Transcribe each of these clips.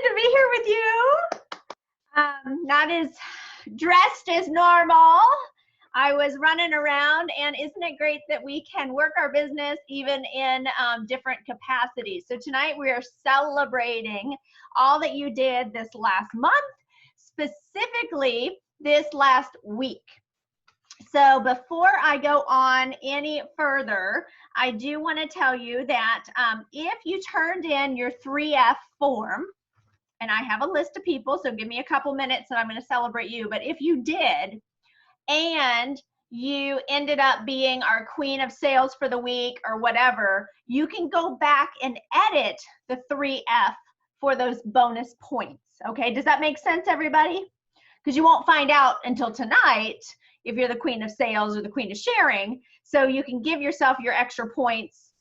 excited to be here with you. Not as dressed as normal. I was running around, and isn't it great that we can work our business even in different capacities? So tonight we are celebrating all that you did this last month, specifically this last week. So before I go on any further, I do want to tell you that if you turned in your 3F form, and I have a list of people, so give me a couple minutes and I'm going to celebrate you, but if you did, and you ended up being our queen of sales for the week or whatever, you can go back and edit the 3F for those bonus points. Okay, does that make sense, everybody? Because you won't find out until tonight if you're the queen of sales or the queen of sharing. So you can give yourself your extra points,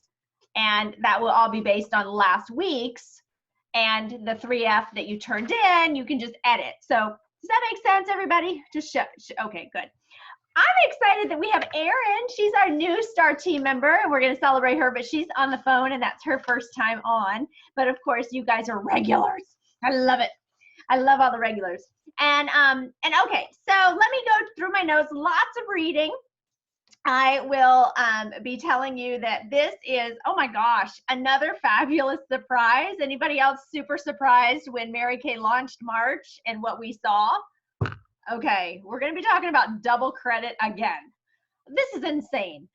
and that will all be based on last week's, and the 3F that you turned in, you can just edit. So does that make sense, everybody? Just okay, good. I'm excited that we have Erin. She's our new star team member, and we're going to celebrate her, but she's on the phone, and that's her first time on. But of course, you guys are regulars. I love it. I love all the regulars. And okay, so let me go through my notes. Lots of reading. I will be telling you that this is, oh my gosh, another fabulous surprise. Anybody else super surprised when Mary Kay launched March and what we saw? Okay, we're going to be talking about double credit again. This is insane.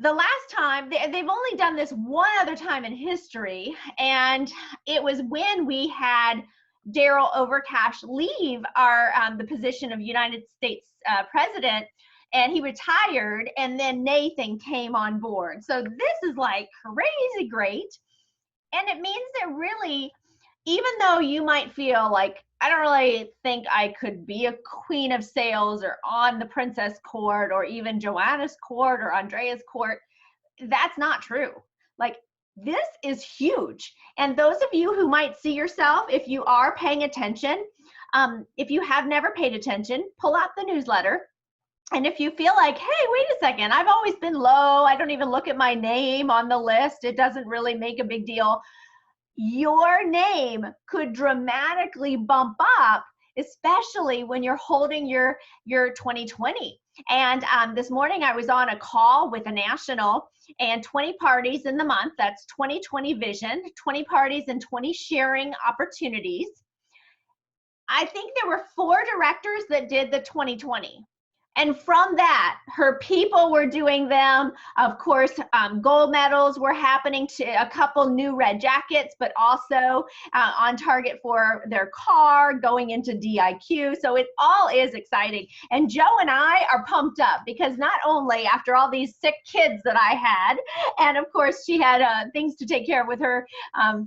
The last time, they've only done this one other time in history, and it was when we had Daryl Overcash leave the position of United States president, and he retired, and then Nathan came on board. So this is like crazy great. And it means that really, even though you might feel like, I don't really think I could be a queen of sales or on the princess court or even Joanna's court or Andrea's court, that's not true. Like, this is huge. And those of you who might see yourself, if you are paying attention, if you have never paid attention, pull out the newsletter. And if you feel like, hey, wait a second, I've always been low, I don't even look at my name on the list, it doesn't really make a big deal, your name could dramatically bump up, especially when you're holding your 2020. And this morning I was on a call with a national, and 20 parties in the month, that's 2020 vision, 20 parties and 20 sharing opportunities. I think there were 4 directors that did the 2020. And from that, her people were doing them. Of course, gold medals were happening to a couple new red jackets, but also on target for their car, going into DIQ. So it all is exciting. And Joe and I are pumped up because not only after all these sick kids that I had, and of course she had things to take care of with her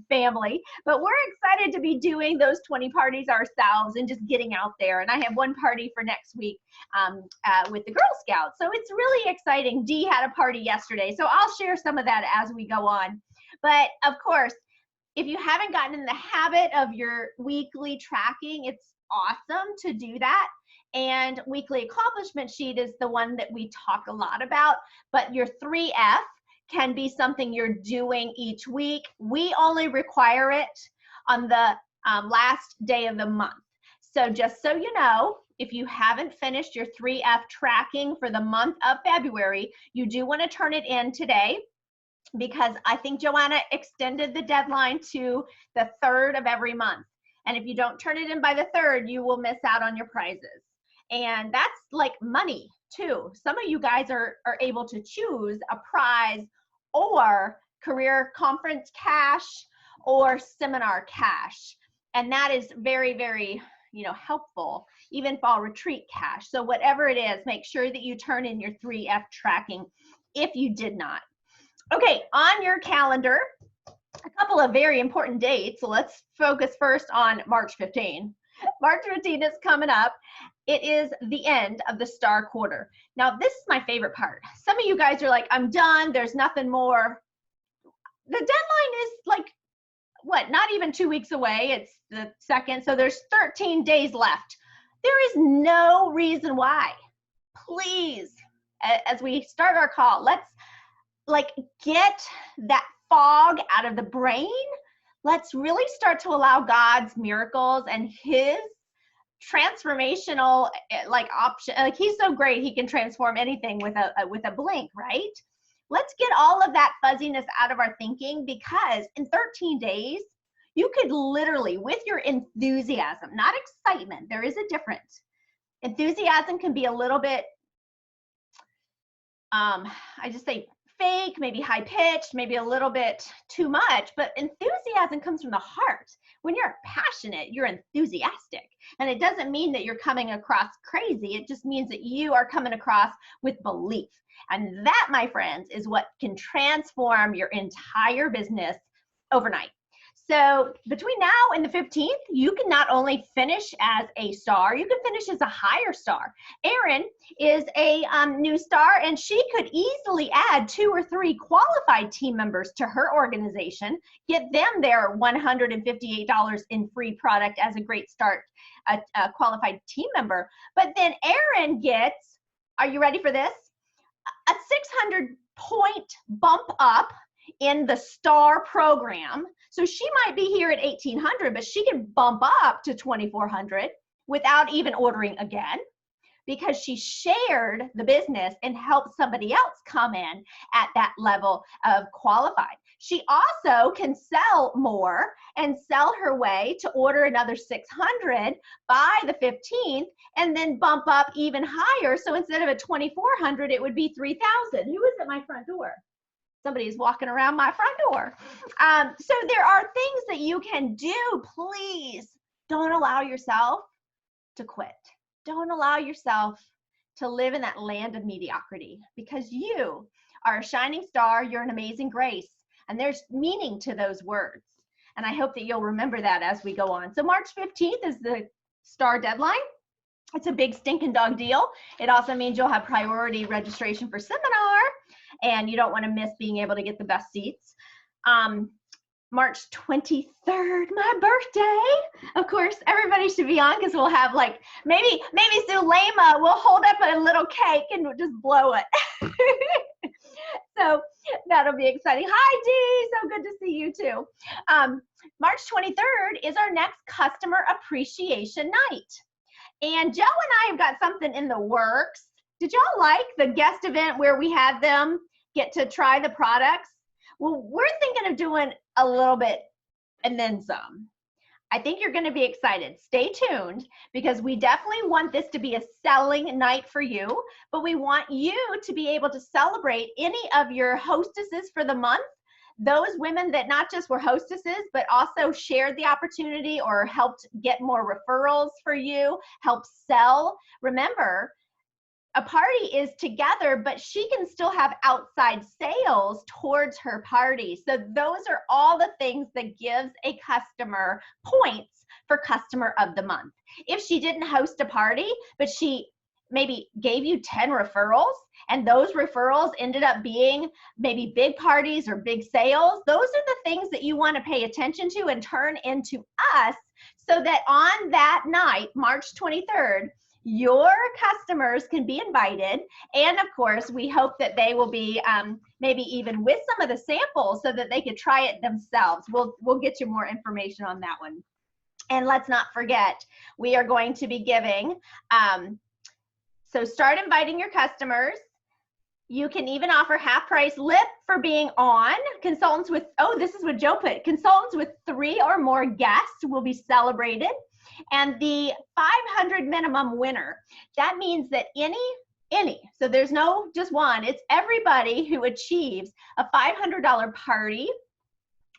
family, but we're excited to be doing those 20 parties ourselves and just getting out there. And I have one party for next week with the Girl Scouts. So it's really exciting. Dee had a party yesterday, so I'll share some of that as we go on. But of course, if you haven't gotten in the habit of your weekly tracking, it's awesome to do that. And weekly accomplishment sheet is the one that we talk a lot about, but your 3F can be something you're doing each week. We only require it on the last day of the month. So just so you know, if you haven't finished your 3F tracking for the month of February, you do want to turn it in today, because I think Joanna extended the deadline to the 3rd of every month. And if you don't turn it in by the 3rd, you will miss out on your prizes. And that's like money too. Some of you guys are able to choose a prize or career conference cash or seminar cash. And that is very, very, helpful, even fall retreat cash. So whatever it is, make sure that you turn in your 3F tracking if you did not. Okay, on your calendar, a couple of very important dates. So let's focus first on March 15. March 15 is coming up. It is the end of the star quarter. Now, this is my favorite part. Some of you guys are like, I'm done, there's nothing more. The deadline is like, what, not even 2 weeks away. It's the 2nd, so there's 13 days left. There is no reason why. Please, as we start our call, let's get that fog out of the brain. let's really start to allow God's miracles and his transformational like option. Like he's so great, he can transform anything with a blink, right? Let's get all of that fuzziness out of our thinking, because in 13 days, you could literally, with your enthusiasm, not excitement, there is a difference. Enthusiasm can be a little bit, I just say fake, maybe high pitched, maybe a little bit too much, but enthusiasm comes from the heart. When you're passionate, you're enthusiastic. And it doesn't mean that you're coming across crazy. It just means that you are coming across with belief. And that, my friends, is what can transform your entire business overnight. So between now and the 15th, you can not only finish as a star, you can finish as a higher star. Erin is a new star, and she could easily add 2 or 3 qualified team members to her organization, get them their $158 in free product as a great start, a qualified team member. But then Erin gets, are you ready for this? A 600 point bump up in the star program. So she might be here at 1,800, but she can bump up to 2,400 without even ordering again, because she shared the business and helped somebody else come in at that level of qualified. She also can sell more and sell her way to order another 600 by the 15th, and then bump up even higher. So instead of a 2,400, it would be 3,000. Who is at my front door? Somebody's walking around my front door. So there are things that you can do. Please don't allow yourself to quit. Don't allow yourself to live in that land of mediocrity, because you are a shining star. You're an amazing grace. And there's meaning to those words. And I hope that you'll remember that as we go on. So March 15th is the star deadline. It's a big stinking dog deal. It also means you'll have priority registration for seminar, and you don't want to miss being able to get the best seats. March 23rd, my birthday. Of course, everybody should be on, because we'll have like, maybe Zulema will hold up a little cake and we'll just blow it. So that'll be exciting. Hi, Dee, so good to see you too. March 23rd is our next customer appreciation night. And Joe and I have got something in the works. Did y'all like the guest event where we had them get to try the products? Well, we're thinking of doing a little bit and then some. I think you're going to be excited. Stay tuned, because we definitely want this to be a selling night for you, but we want you to be able to celebrate any of your hostesses for the month. Those women that not just were hostesses, but also shared the opportunity or helped get more referrals for you, helped sell. Remember, a party is together, but she can still have outside sales towards her party. So those are all the things that gives a customer points for customer of the month. If she didn't host a party, but she maybe gave you 10 referrals, and those referrals ended up being maybe big parties or big sales, those are the things that you want to pay attention to and turn into us, so that on that night, March 23rd, your customers can be invited. And of course, we hope that they will be maybe even with some of the samples so that they could try it themselves. We'll get you more information on that one. And let's not forget, we are going to be giving, so start inviting your customers. You can even offer half price lip for being on. Consultants with, oh, this is what Joe put. Consultants with 3 or more guests will be celebrated. And the 500 minimum winner, that means that any, so there's no just one, it's everybody who achieves a $500 party,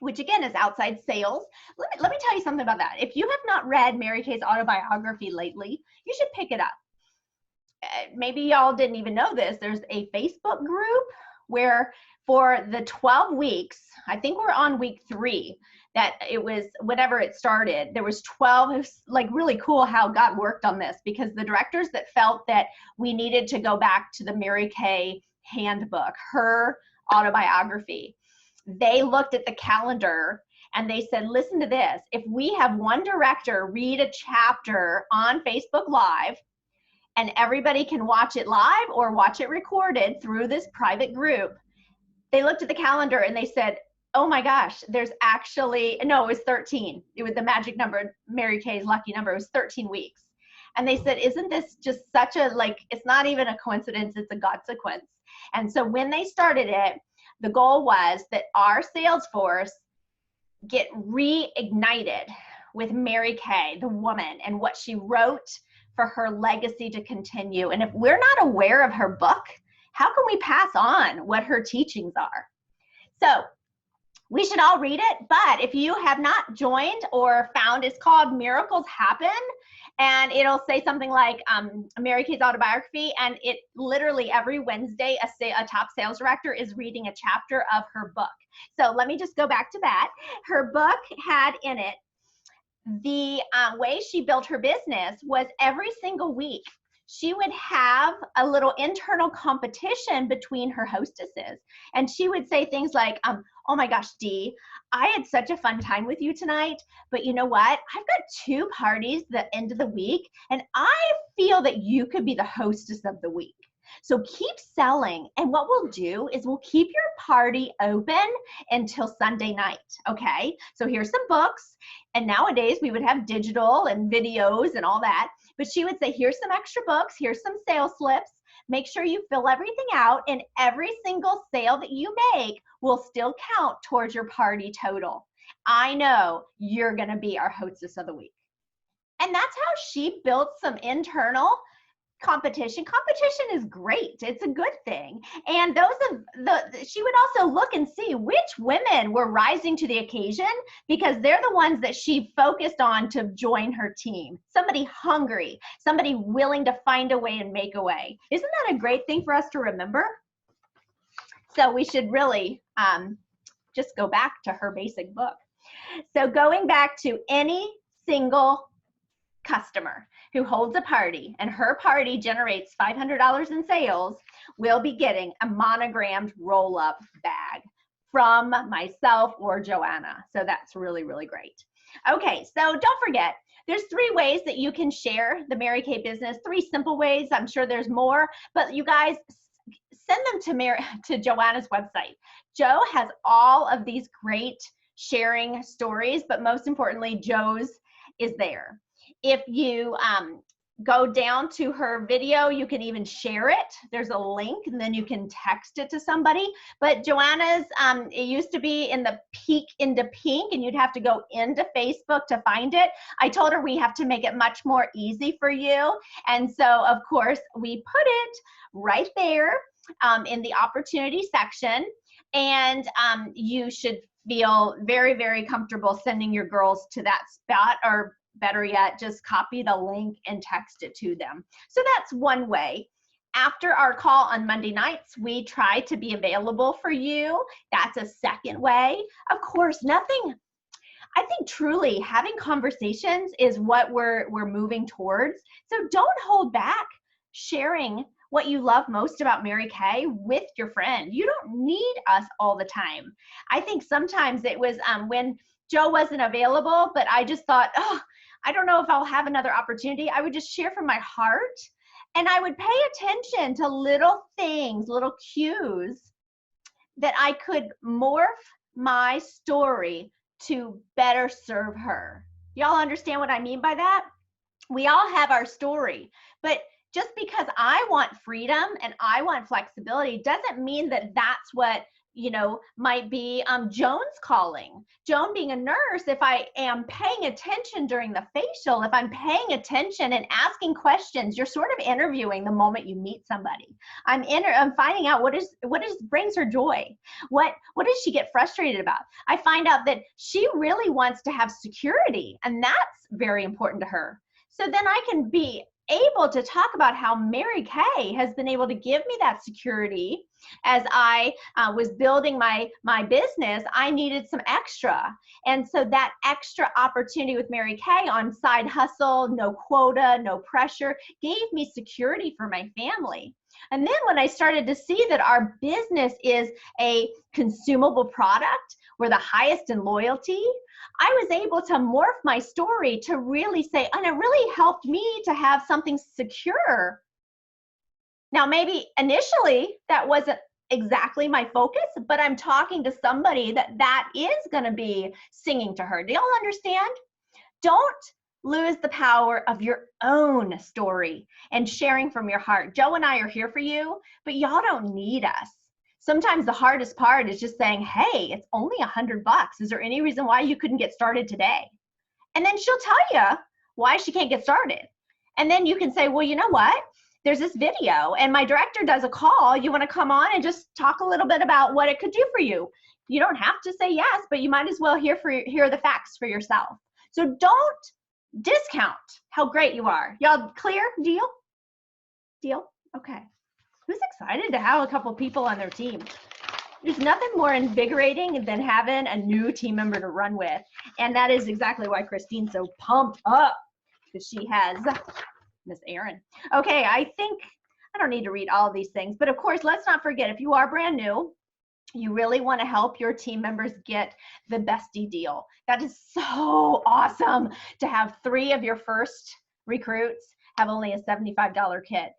which again is outside sales. Let me tell you something about that. If you have not read Mary Kay's autobiography lately, you should pick it up. Maybe y'all didn't even know this. There's a Facebook group where for the 12 weeks, I think we're on week 3, that it was whenever it started, there was 12. It was like really cool how God worked on this, because the directors that felt that we needed to go back to the Mary Kay handbook, her autobiography, they looked at the calendar and they said, listen to this. If we have one director read a chapter on Facebook Live, and everybody can watch it live or watch it recorded through this private group, they looked at the calendar and they said, oh my gosh, there's actually, no, it was 13. It was the magic number, Mary Kay's lucky number. It was 13 weeks. And they said, isn't this just such a, like, it's not even a coincidence, it's a consequence. And so when they started it, the goal was that our sales force get reignited with Mary Kay, the woman, and what she wrote for her legacy to continue. And if we're not aware of her book, how can we pass on what her teachings are? So we should all read it, but if you have not joined or found, it's called Miracles Happen, and it'll say something like Mary Kay's autobiography, and it literally every Wednesday, a top sales director is reading a chapter of her book. So let me just go back to that. Her book had in it, the way she built her business was every single week, she would have a little internal competition between her hostesses. And she would say things like, oh my gosh, Dee, I had such a fun time with you tonight, but you know what? I've got 2 parties the end of the week, and I feel that you could be the hostess of the week. So keep selling, and what we'll do is we'll keep your party open until Sunday night, okay? So here's some books, and nowadays we would have digital and videos and all that, but she would say, here's some extra books, here's some sales slips, make sure you fill everything out, and every single sale that you make will still count towards your party total. I know you're gonna be our hostess of the week. And that's how she built some internal competition. Competition is great. It's a good thing. And she would also look and see which women were rising to the occasion, because they're the ones that she focused on to join her team. Somebody hungry, somebody willing to find a way and make a way. Isn't that a great thing for us to remember? So we should really just go back to her basic book. So going back to any single customer who holds a party and her party generates $500 in sales will be getting a monogrammed roll-up bag from myself or Joanna. So that's really, really great. Okay, so don't forget, there's 3 ways that you can share the Mary Kay business, 3 simple ways. I'm sure there's more, but you guys send them to Joanna's website. Jo has all of these great sharing stories, but most importantly, Jo's is there. If you go down to her video, you can even share it. There's a link, and then you can text it to somebody. But Joanna's, it used to be in the peek into pink, and you'd have to go into Facebook to find it. I told her we have to make it much more easy for you. And so, of course, we put it right there in the opportunity section. And you should feel very, very comfortable sending your girls to that spot, or better yet, just copy the link and text it to them. So that's one way. After our call on Monday nights, we try to be available for you. That's a second way. Of course, I think truly having conversations is what we're moving towards. So don't hold back sharing what you love most about Mary Kay with your friend. You don't need us all the time. I think sometimes it was when Jo wasn't available, but I just thought, oh, I don't know if I'll have another opportunity. I would just share from my heart, and I would pay attention to little things, little cues that I could morph my story to better serve her. Y'all understand what I mean by that? We all have our story, but just because I want freedom and I want flexibility doesn't mean that that's what, you know, might be Joan's calling. Joan being a nurse, if I am paying attention during the facial, if I'm paying attention and asking questions, you're sort of interviewing the moment you meet somebody. I'm finding out what brings her joy. What does she get frustrated about? I find out that she really wants to have security, and that's very important to her. So then I can be able to talk about how Mary Kay has been able to give me that security. As I was building my business, I needed some extra. And so that extra opportunity with Mary Kay on side hustle, no quota, no pressure, gave me security for my family. And then when I started to see that our business is a consumable product, we're the highest in loyalty, I was able to morph my story to really say, and it really helped me to have something secure. Now, maybe initially that wasn't exactly my focus, but I'm talking to somebody that is going to be singing to her. Do y'all understand? Don't lose the power of your own story and sharing from your heart. Joe and I are here for you, but y'all don't need us. Sometimes the hardest part is just saying, hey, it's only $100. Is there any reason why you couldn't get started today? And then she'll tell you why she can't get started. And then you can say, well, you know what? There's this video and my director does a call. You want to come on and just talk a little bit about what it could do for you. You don't have to say yes, but you might as well hear the facts for yourself. So don't discount how great you are. Y'all clear? Deal? Deal? Okay. Who's excited to have a couple people on their team? There's nothing more invigorating than having a new team member to run with. And that is exactly why Christine's so pumped up, because she has Miss Erin. Okay, I think I don't need to read all of these things, but of course, let's not forget, if you are brand new, you really want to help your team members get the bestie deal. That is so awesome to have 3 of your first recruits have only a $75 kit.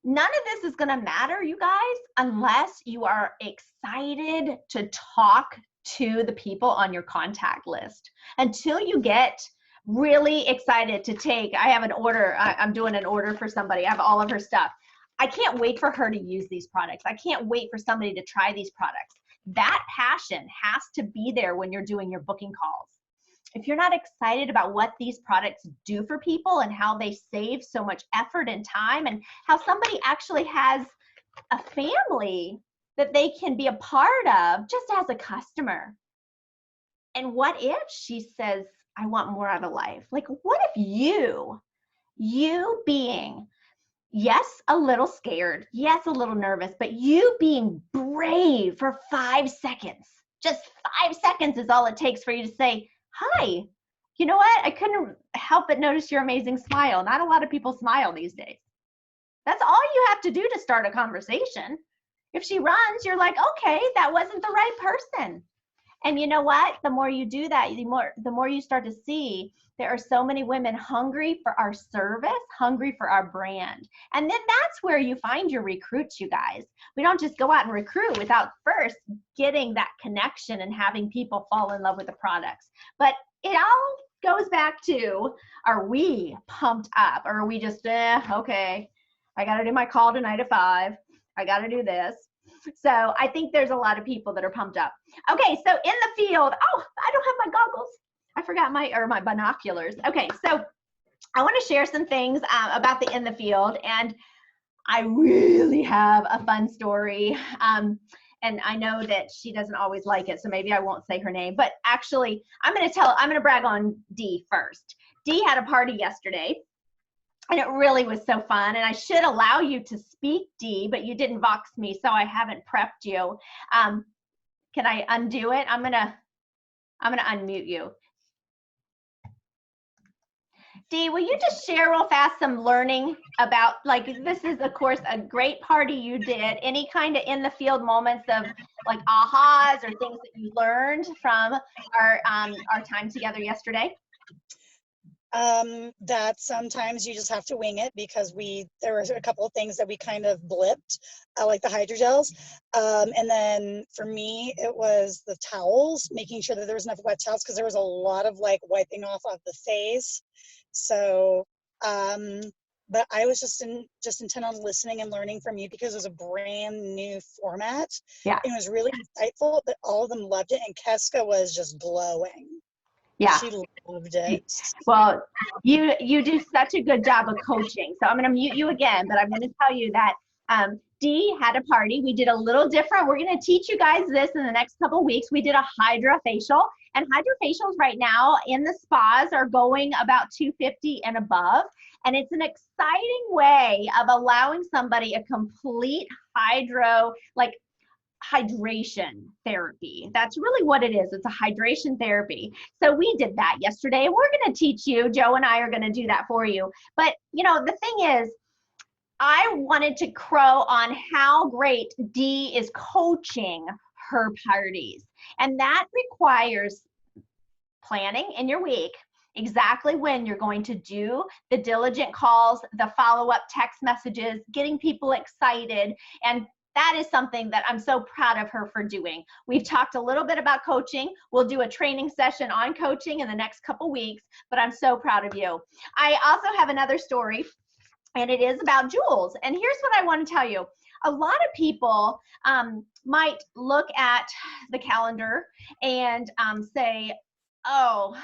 None of this is going to matter, you guys, unless you are excited to talk to the people on your contact list. Until you get really excited to take, I have an order, I'm doing an order for somebody, I have all of her stuff. I can't wait for her to use these products. I can't wait for somebody to try these products. That passion has to be there when you're doing your booking calls. If you're not excited about what these products do for people and how they save so much effort and time and how somebody actually has a family that they can be a part of just as a customer. And what if she says, I want more out of life? Like, what if you being, yes, a little scared, yes, a little nervous, but you being brave for 5 seconds, just 5 seconds is all it takes for you to say, hi, you know what? I couldn't help but notice your amazing smile. Not a lot of people smile these days. That's all you have to do to start a conversation. If she runs, you're like, okay, that wasn't the right person. And you know what? The more you do that, the more you start to see there are so many women hungry for our service, hungry for our brand. And then that's where you find your recruits, you guys. We don't just go out and recruit without first getting that connection and having people fall in love with the products. But it all goes back to, are we pumped up? Or are we just, okay, I got to do my call tonight at 5. I got to do this. So I think there's a lot of people that are pumped up. Okay, so in the field, oh, I don't have my goggles. I forgot my binoculars. Okay, so I want to share some things about the in the field, and I really have a fun story. And I know that she doesn't always like it, so maybe I won't say her name, but actually I'm going to brag on Dee first. Dee had a party yesterday. And it really was so fun. And I should allow you to speak, Dee, but you didn't vox me, so I haven't prepped you. Can I undo it? I'm gonna unmute you. Dee, will you just share real fast some learning about, like, this is, of course, a great party you did. Any kind of in the field moments of like ahas or things that you learned from our time together yesterday? That sometimes you just have to wing it, because there were a couple of things that we kind of blipped, like the hydrogels. And then for me, it was the towels, making sure that there was enough wet towels, because there was a lot of like wiping off of the face. So, but I was just intent on listening and learning from you, because it was a brand new format. Yeah. It was really insightful, but all of them loved it. And Keska was just glowing. Yeah. She loved it. Well, you do such a good job of coaching. So I'm going to mute you again, but I'm going to tell you that Dee had a party. We did a little different. We're going to teach you guys this in the next couple of weeks. We did a hydrofacial, and hydrofacials right now in the spas are going about $250 and above. And it's an exciting way of allowing somebody a complete hydration therapy. That's really what it is. It's a hydration therapy. So we did that yesterday. We're going to teach you. Joe and I are going to do that for you. But you know, the thing is, I wanted to crow on how great Dee is coaching her parties. And that requires planning in your week exactly when you're going to do the diligent calls, the follow-up text messages, getting people excited, and that is something that I'm so proud of her for doing. We've talked a little bit about coaching. We'll do a training session on coaching in the next couple weeks, but I'm so proud of you. I also have another story, and it is about Jules. And here's what I want to tell you. A lot of people might look at the calendar and say, oh,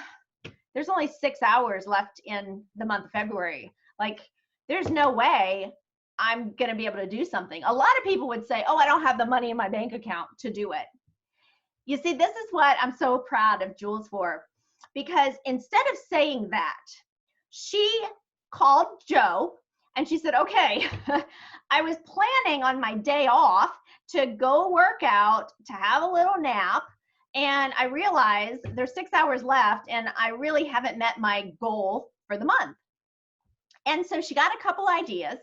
there's only 6 hours left in the month of February. Like, there's no way I'm going to be able to do something. A lot of people would say, oh, I don't have the money in my bank account to do it. You see, this is what I'm so proud of Jules for, because instead of saying that, she called Joe and she said, okay, I was planning on my day off to go work out, to have a little nap, and I realized there's 6 hours left and I really haven't met my goal for the month. And so she got a couple ideas.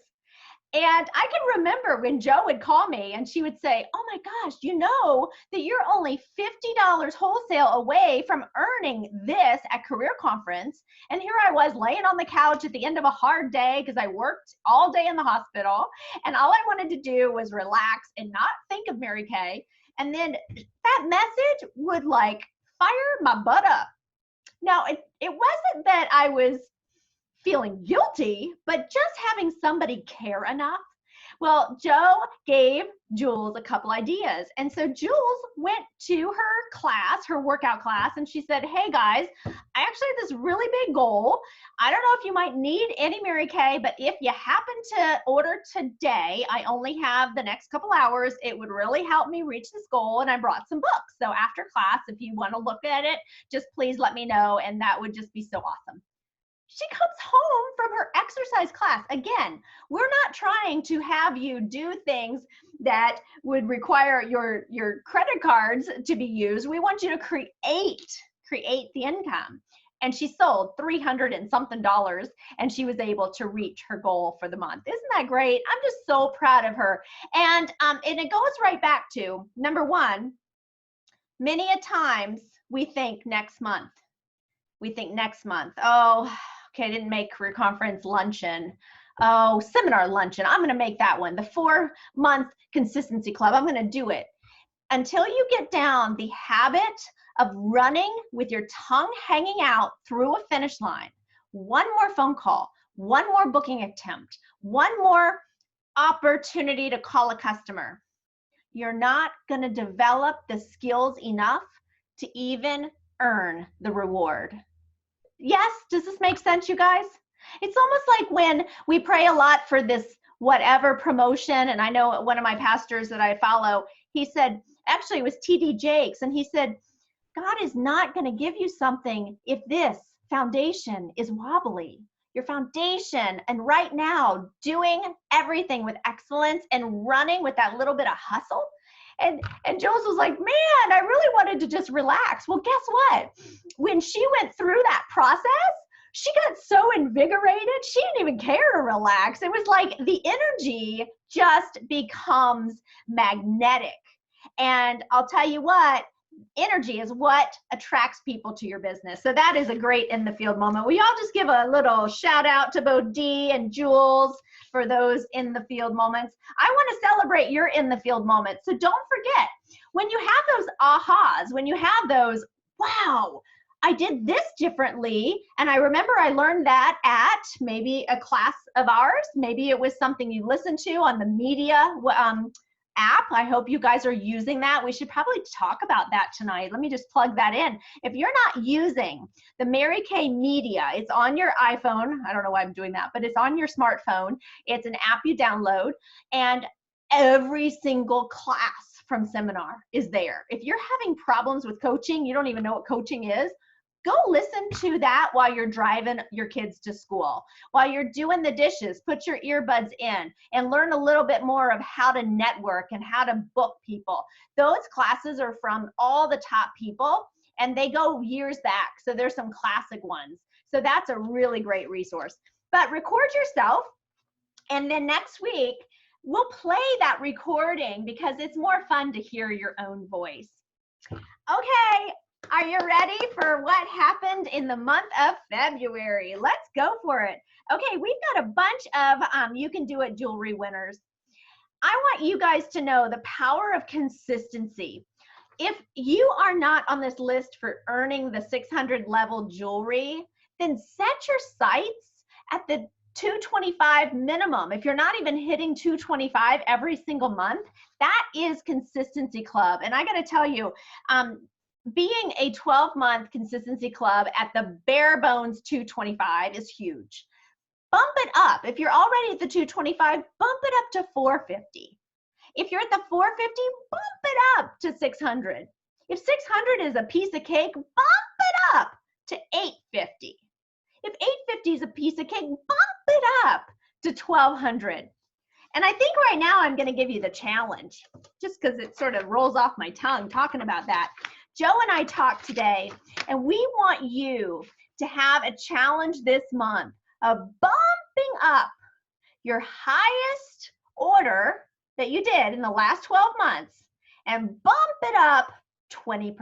And I can remember when Joe would call me and she would say, oh my gosh, you know that you're only $50 wholesale away from earning this at Career Conference. And here I was laying on the couch at the end of a hard day because I worked all day in the hospital. And all I wanted to do was relax and not think of Mary Kay. And then that message would like fire my butt up. Now, it wasn't that I was feeling guilty, but just having somebody care enough. Well, Joe gave Jules a couple ideas. And so Jules went to her class, her workout class, and she said, hey guys, I actually have this really big goal. I don't know if you might need any Mary Kay, but if you happen to order today, I only have the next couple hours. It would really help me reach this goal. And I brought some books. So after class, if you want to look at it, just please let me know. And that would just be so awesome. She comes home from her exercise class. Again, we're not trying to have you do things that would require your credit cards to be used. We want you to create the income. And she sold $300 and something, and she was able to reach her goal for the month. Isn't that great? I'm just so proud of her. And it goes right back to, number one, many a times we think next month. We think next month, oh, okay, I didn't make Career Conference luncheon. Oh, seminar luncheon. I'm going to make that one. The 4-month consistency club. I'm going to do it. Until you get down the habit of running with your tongue hanging out through a finish line, one more phone call, one more booking attempt, one more opportunity to call a customer, you're not going to develop the skills enough to even earn the reward. Yes, does this make sense, you guys? It's almost like when we pray a lot for this whatever promotion, and I know one of my pastors that I follow, he said, actually it was T.D. Jakes, and he said, God is not going to give you something if this foundation is wobbly. Your foundation, and right now, doing everything with excellence and running with that little bit of hustle. And Jules was like, man, I really wanted to just relax. Well, guess what? When she went through that process, she got so invigorated, she didn't even care to relax. It was like the energy just becomes magnetic. And I'll tell you what, energy is what attracts people to your business. So that is a great in the field moment. We all just give a little shout out to both Dee and Jules for those in the field moments. I want to celebrate your in the field moments. So don't forget, when you have those ahas, when you have those, wow, I did this differently. And I remember I learned that at maybe a class of ours. Maybe it was something you listened to on the media app. I hope you guys are using that. We should probably talk about that tonight. Let me just plug that in. If you're not using the Mary Kay Media, it's on your iPhone. I don't know why I'm doing that, but it's on your smartphone. It's an app you download, and every single class from seminar is there. If you're having problems with coaching, you don't even know what coaching is, go listen to that while you're driving your kids to school. While you're doing the dishes, put your earbuds in and learn a little bit more of how to network and how to book people. Those classes are from all the top people, and they go years back. So there's some classic ones. So that's a really great resource. But record yourself, and then next week, we'll play that recording because it's more fun to hear your own voice. Okay. Are you ready for what happened in the month of February? Let's go for it. Okay, we've got a bunch of You Can Do It jewelry winners. I want you guys to know the power of consistency. If you are not on this list for earning the 600 level jewelry, then set your sights at the 225 minimum. If you're not even hitting 225 every single month, that is consistency club. And I got to tell you, being a 12-month consistency club at the bare bones 225 is huge. Bump it up. If you're already at the 225, bump it up to 450. If you're at the 450, bump it up to 600. If 600 is a piece of cake, bump it up to 850. If 850 is a piece of cake, bump it up to 1200. And I think right now I'm going to give you the challenge, just because it sort of rolls off my tongue talking about that. Joe and I talked today, and we want you to have a challenge this month of bumping up your highest order that you did in the last 12 months and bump it up 20%.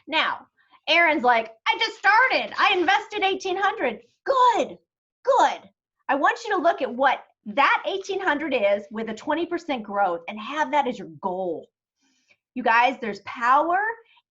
Now, Aaron's like, I just started. I invested $1,800. Good, good. I want you to look at what that $1,800 is with a 20% growth and have that as your goal. You guys, there's power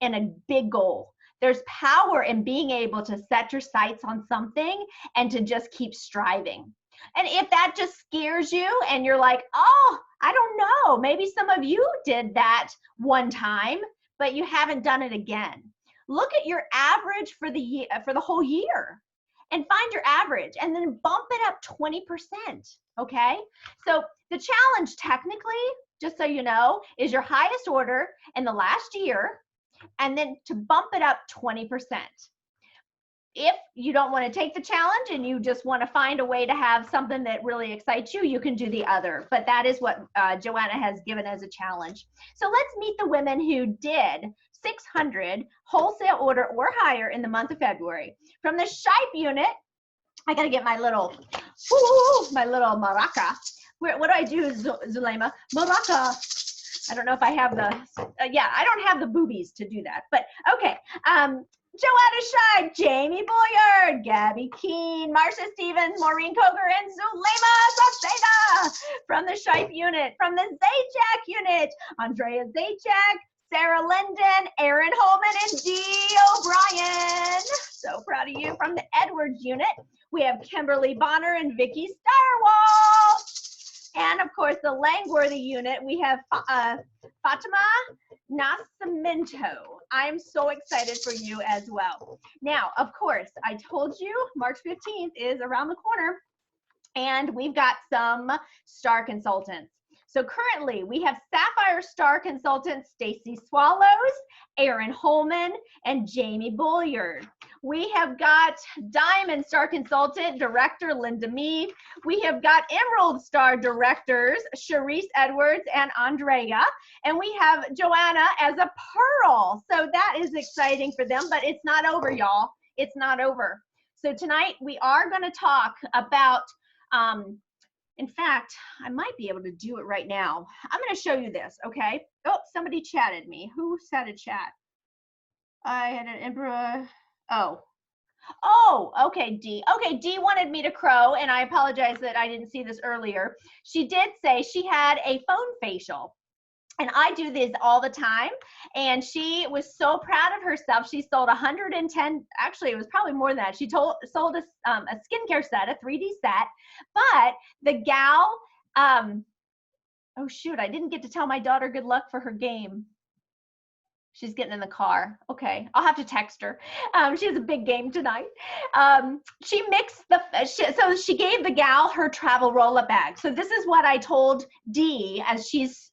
in a big goal. There's power in being able to set your sights on something and to just keep striving. And if that just scares you and you're like, oh, I don't know, maybe some of you did that one time, but you haven't done it again. Look at your average for the year, for the whole year, and find your average and then bump it up 20%, okay? So the challenge technically, just so you know, is your highest order in the last year and then to bump it up 20%. If you don't want to take the challenge and you just want to find a way to have something that really excites you, you can do the other. But that is what Joanna has given as a challenge. So let's meet the women who did 600 wholesale order or higher in the month of February. From the Shipe unit, I got to get my little maraca. What do I do, Zulema? Maraca. I don't know if I have the, yeah, I don't have the boobies to do that, but okay. Joanna Shipe, Jamie Boyer, Gabby Keene, Marcia Stevens, Maureen Coger, and Zulema Saceda from the Shipe unit. From the Zajac unit, Andrea Zajac, Sarah Linden, Aaron Holman, and Dee O'Brien. So proud of you. From the Edwards unit, we have Kimberly Bonner and Vicky Starwall. And of course, the Langworthy unit, we have Fatima Nascimento. I'm so excited for you as well. Now, of course, I told you March 15th is around the corner, and we've got some star consultants. So currently, we have Sapphire Star consultants Stacy Swallows, Aaron Holman, and Jamie Bulliard. We have got Diamond Star Consultant Director Linda Mead. We have got Emerald Star Directors Sharice Edwards and Andrea. And we have Joanna as a Pearl. So that is exciting for them, but it's not over, y'all. It's not over. So tonight we are going to talk about, in fact, I might be able to do it right now. I'm going to show you this, okay? Oh, somebody chatted me. Who said a chat? I had an emperor. Oh, okay, Dee. Okay, Dee wanted me to crow, and I apologize that I didn't see this earlier. She did say she had a phone facial. And I do this all the time. And she was so proud of herself. She sold 110, actually it was probably more than that. She sold a skincare set, a 3D set. But the gal, oh shoot, I didn't get to tell my daughter good luck for her game. She's getting in the car. Okay, I'll have to text her. She has a big game tonight. She mixed so she gave the gal her travel roll-up bag. So this is what I told Dee as she's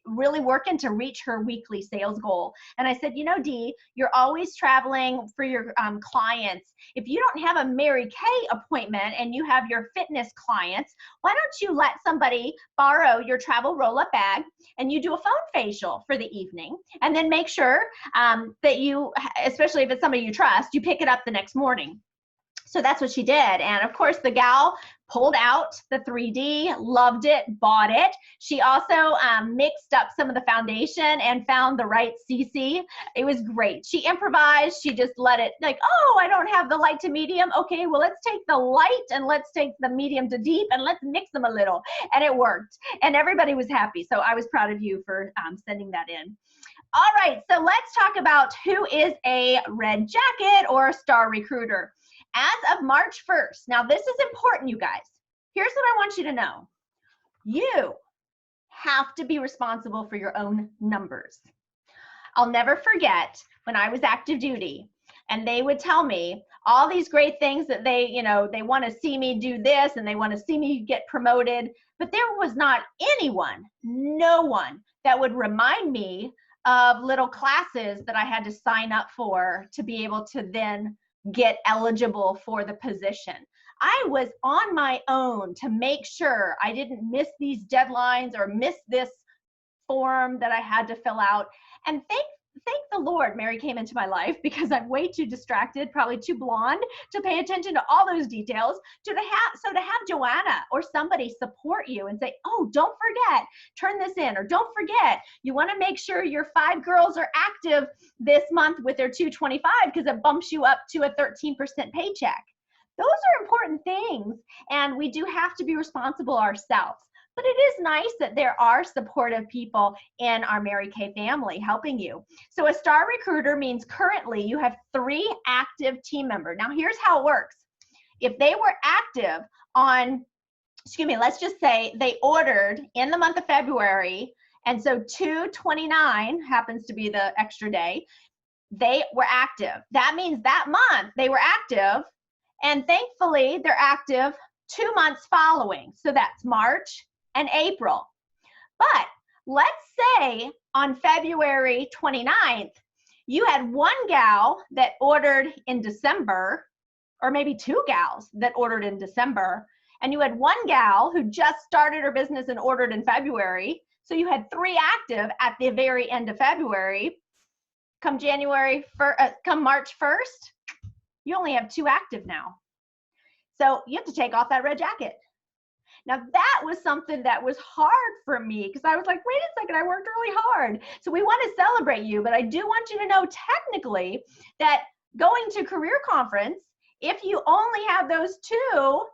really working to reach her weekly sales goal. And I said, you know, Dee, you're always traveling for your clients. If you don't have a Mary Kay appointment and you have your fitness clients, why don't you let somebody borrow your travel roll-up bag and you do a phone facial for the evening, and then make sure that you, especially if it's somebody you trust, you pick it up the next morning. So that's what she did. And of course, the gal pulled out the 3D, loved it, bought it. She also mixed up some of the foundation and found the right CC. It was great. She improvised. She just let it like, oh, I don't have the light to medium. Okay, well, let's take the light and let's take the medium to deep and let's mix them a little. And it worked. And everybody was happy. So I was proud of you for sending that in. All right, so let's talk about who is a red jacket or a star recruiter. As of March 1st, now this is important, you guys. Here's what I want you to know. You have to be responsible for your own numbers. I'll never forget when I was active duty and they would tell me all these great things that they want to see me do this and they want to see me get promoted, but there was not anyone, no one that would remind me of little classes that I had to sign up for to be able to then get eligible for the position. I was on my own to make sure I didn't miss these deadlines or miss this form that I had to fill out. And thank the Lord Mary came into my life, because I'm way too distracted, probably too blonde to pay attention to all those details. So to have Joanna or somebody support you and say, oh, don't forget, turn this in, or don't forget, you want to make sure your 5 girls are active this month with their 225 because it bumps you up to a 13% paycheck. Those are important things, and we do have to be responsible ourselves. But it is nice that there are supportive people in our Mary Kay family helping you. So a star recruiter means currently you have 3 active team members. Now here's how it works. If they were active on, let's just say they ordered in the month of February, and so 2/29 happens to be the extra day, they were active. That means that month they were active, and thankfully they're active 2 months following. So that's March and April. But let's say on February 29th, you had 1 gal that ordered in December, or maybe 2 gals that ordered in December, and you had 1 gal who just started her business and ordered in February. So you had 3 active at the very end of February. Come March 1st, you only have 2 active now. So you have to take off that red jacket. Now that was something that was hard for me, because I was like, wait a second, I worked really hard. So we want to celebrate you, but I do want you to know technically that going to career conference, if you only have those 2,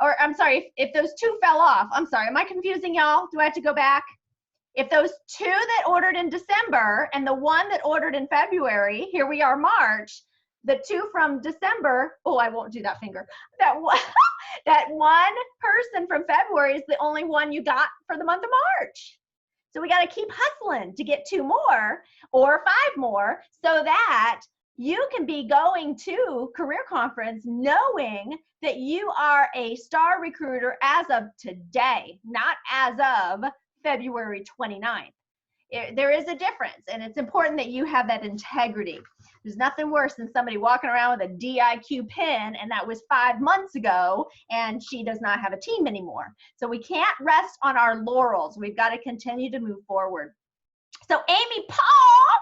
or I'm sorry, if those 2 fell off, I'm sorry, am I confusing y'all? Do I have to go back? If those 2 that ordered in December and the 1 that ordered in February, here we are March, the 2 from December, oh, I won't do that finger. That one person from February is the only one you got for the month of March. So we got to keep hustling to get 2 more or 5 more so that you can be going to career conference knowing that you are a star recruiter as of today, not as of February 29th. There is a difference, and it's important that you have that integrity. There's nothing worse than somebody walking around with a DIQ pin, and that was 5 months ago, and she does not have a team anymore. So we can't rest on our laurels. We've got to continue to move forward. So Amy Paul,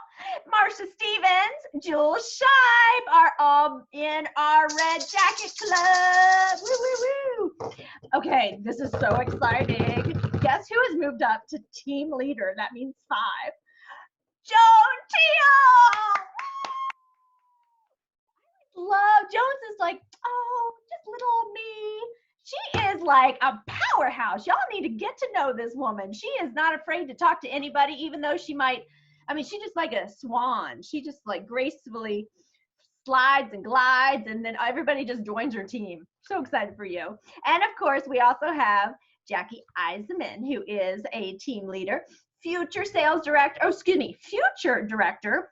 Marcia Stevens, Jules Shipe are all in our Red Jacket Club. Woo, woo, woo. Okay, this is so exciting. Guess who has moved up to team leader? That means 5. Joan Teal. Jones is like, oh, just little old me. She is like a powerhouse. Y'all need to get to know this woman. She is not afraid to talk to anybody, even though she might, she's just like a swan. She just like gracefully slides and glides, and then everybody just joins her team. So excited for you. And of course, we also have Jackie Eisenman, who is a team leader, future director,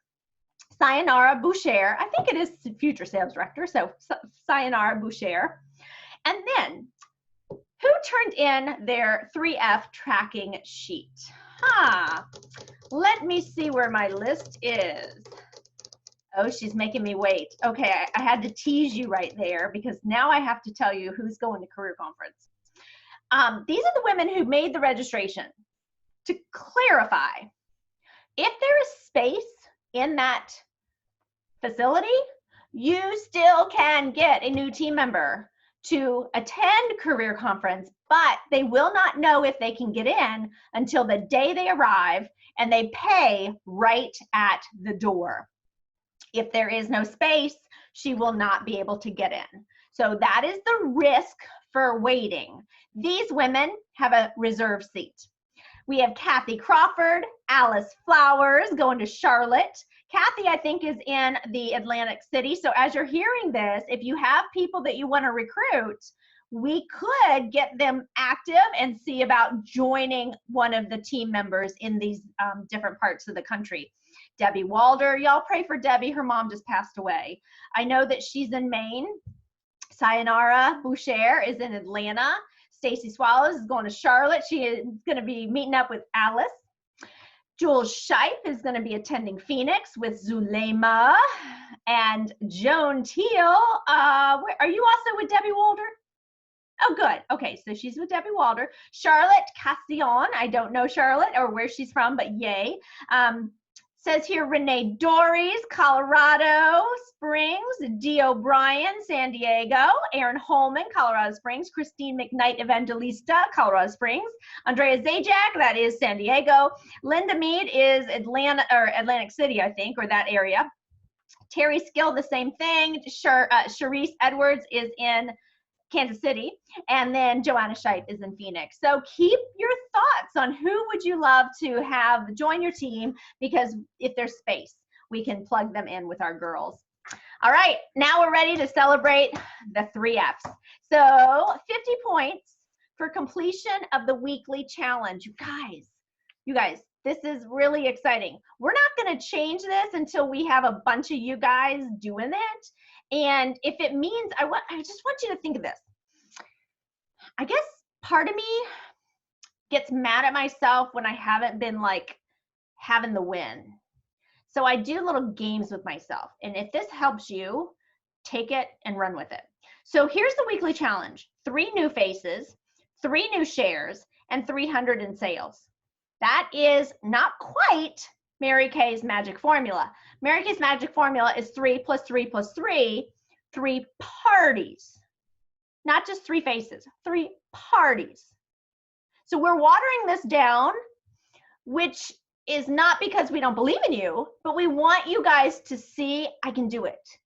Sayonara Boucher. I think it is future sales director, so Sayonara Boucher. And then, who turned in their 3F tracking sheet? Let me see where my list is. Oh, she's making me wait. Okay, I had to tease you right there, because now I have to tell you who's going to career conference. These are the women who made the registration. To clarify, if there is space in that facility, you still can get a new team member to attend career conference, but they will not know if they can get in until the day they arrive, and they pay right at the door. If there is no space, she will not be able to get in. So that is the risk for waiting. These women have a reserve seat. We have Kathy Crawford, Alice Flowers going to Charlotte. Kathy, I think, is in the Atlantic City. So as you're hearing this, if you have people that you want to recruit, we could get them active and see about joining one of the team members in these different parts of the country. Debbie Walder, y'all pray for Debbie. Her mom just passed away. I know that she's in Maine. Sayonara Boucher is in Atlanta. Stacy Swallows is going to Charlotte. She is going to be meeting up with Alice. Jules Shipe is going to be attending Phoenix with Zulema. And Joan Teal, are you also with Debbie Walder? Oh, good. Okay, so she's with Debbie Walder. Charlotte Castillon, I don't know Charlotte or where she's from, but yay. Says here Renee Dories, Colorado Springs, Dee O'Brien, San Diego, Aaron Holman, Colorado Springs, Christine McKnight Evangelista, Colorado Springs, Andrea Zajac, that is San Diego, Linda Mead is Atlanta or Atlantic City, I think, or that area. Terry Skill, the same thing. Sharice Edwards is in Kansas City, and then Joanna Shipe is in Phoenix. So keep your thoughts on who would you love to have join your team, because if there's space, we can plug them in with our girls. All right, now we're ready to celebrate the 3 F's. So 50 points for completion of the weekly challenge. You guys, this is really exciting. We're not going to change this until we have a bunch of you guys doing it. And if it means, I just want you to think of this. I guess part of me gets mad at myself when I haven't been like having the win. So I do little games with myself. And if this helps you, take it and run with it. So here's the weekly challenge. 3 new faces, 3 new shares, and 300 in sales. That is not quite Mary Kay's magic formula. Mary Kay's magic formula is 3 + 3 + 3, 3 parties. Not just 3 faces, 3 parties. So we're watering this down, which is not because we don't believe in you, but we want you guys to see I can do it.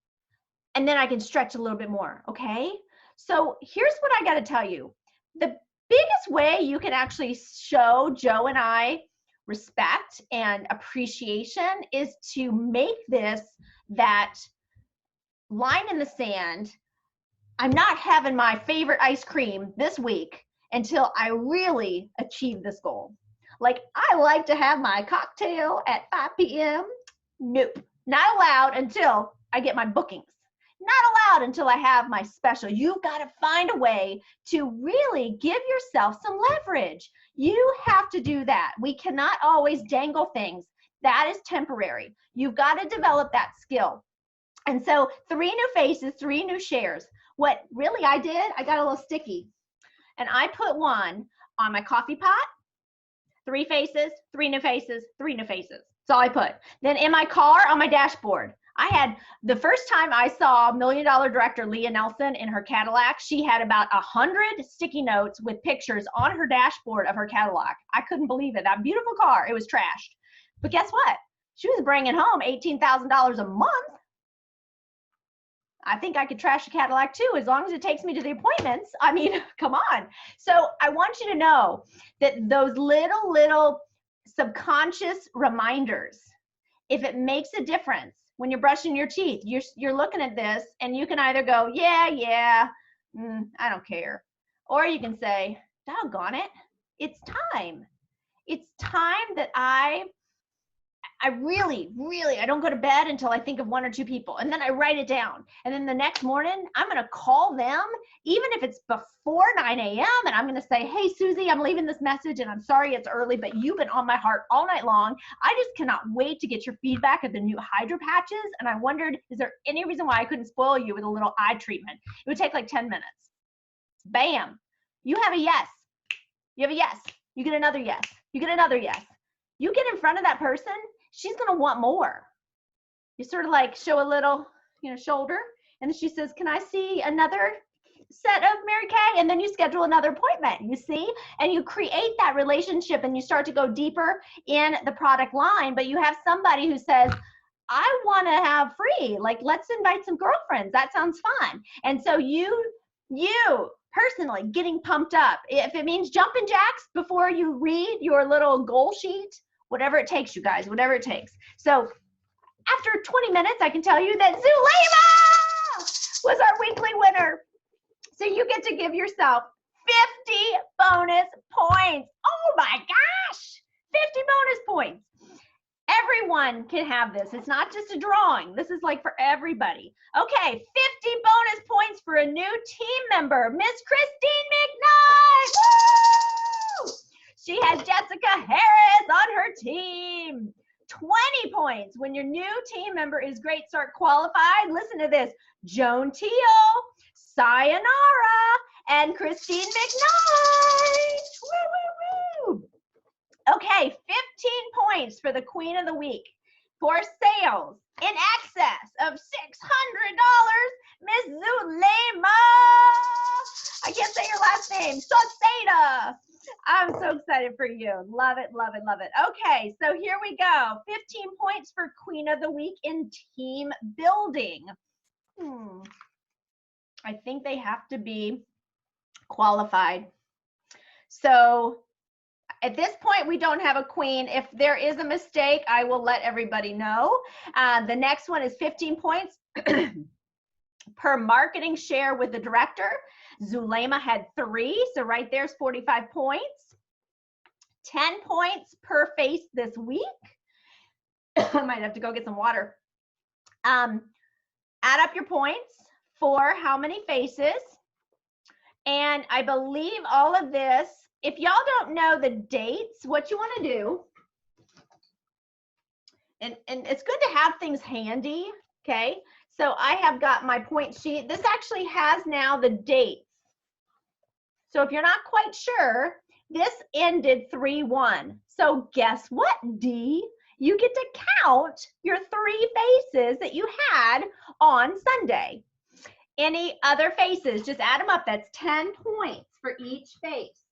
And then I can stretch a little bit more, okay? So here's what I gotta tell you. The biggest way you can actually show Joe and I respect and appreciation is to make this that line in the sand. I'm not having my favorite ice cream this week until I really achieve this goal. Like, I like to have my cocktail at 5 p.m. Nope, not allowed until I get my bookings. Not allowed until I have my special. You've got to find a way to really give yourself some leverage. You have to do that. We cannot always dangle things. That is temporary. You've got to develop that skill. And so 3 new faces, 3 new shares. What really I did, I got a little sticky. And I put one on my coffee pot, 3 faces, 3 new faces, 3 new faces. That's all I put. Then in my car on my dashboard, I had, the first time I saw $1 Million Director Leah Nelson in her Cadillac, she had about 100 sticky notes with pictures on her dashboard of her Cadillac. I couldn't believe it. That beautiful car, it was trashed. But guess what? She was bringing home $18,000 a month. I think I could trash a Cadillac too, as long as it takes me to the appointments. I mean, come on. So I want you to know that those little subconscious reminders, if it makes a difference when you're brushing your teeth, you're looking at this and you can either go, yeah, I don't care. Or you can say, doggone it, it's time. It's time that I really, I don't go to bed until I think of 1 or 2 people, and then I write it down. And then the next morning, I'm going to call them, even if it's before 9 a.m., and I'm going to say, hey, Susie, I'm leaving this message, and I'm sorry it's early, but you've been on my heart all night long. I just cannot wait to get your feedback of the new Hydra patches, and I wondered, is there any reason why I couldn't spoil you with a little eye treatment? It would take like 10 minutes. Bam. You have a yes. You have a yes. You get another yes. You get another yes. You get in front of that person, she's going to want more. You sort of like show a little, shoulder, and then she says, can I see another set of Mary Kay, and then you schedule another appointment, you see? And you create that relationship and you start to go deeper in the product line, but you have somebody who says, I want to have free, like, let's invite some girlfriends. That sounds fun. And so you personally getting pumped up, if it means jumping jacks before you read your little goal sheet, whatever it takes, you guys, whatever it takes. So after 20 minutes, I can tell you that Zulema was our weekly winner. So you get to give yourself 50 bonus points. Oh my gosh, 50 bonus points. Everyone can have this. It's not just a drawing. This is like for everybody. Okay, 50 bonus points for a new team member, Miss Christine McKnight. Woo! She has Jessica Harris on her team. 20 points when your new team member is Great Start qualified. Listen to this. Joan Teal, Sayonara, and Christine McKnight. Woo, woo, woo. Okay, 15 points for the Queen of the Week. For sales in excess of $600, Miss Zulema. I can't say your last name. Soseda. I'm so excited for you. Love it, love it, love it. Okay, so here we go. 15 points for Queen of the Week in team building. I think they have to be qualified. So at this point, we don't have a queen. If there is a mistake, I will let everybody know. The next one is 15 points per marketing share with the director. Zulema had 3, so right there's 45 points. 10 points per face this week. I might have to go get some water. Add up your points for how many faces. And I believe all of this, if y'all don't know the dates, what you want to do, and it's good to have things handy, okay? So I have got my point sheet. This actually has now the dates. So if you're not quite sure, this ended 3-1. So guess what, D? You get to count your 3 faces that you had on Sunday. Any other faces, just add them up. That's 10 points for each face.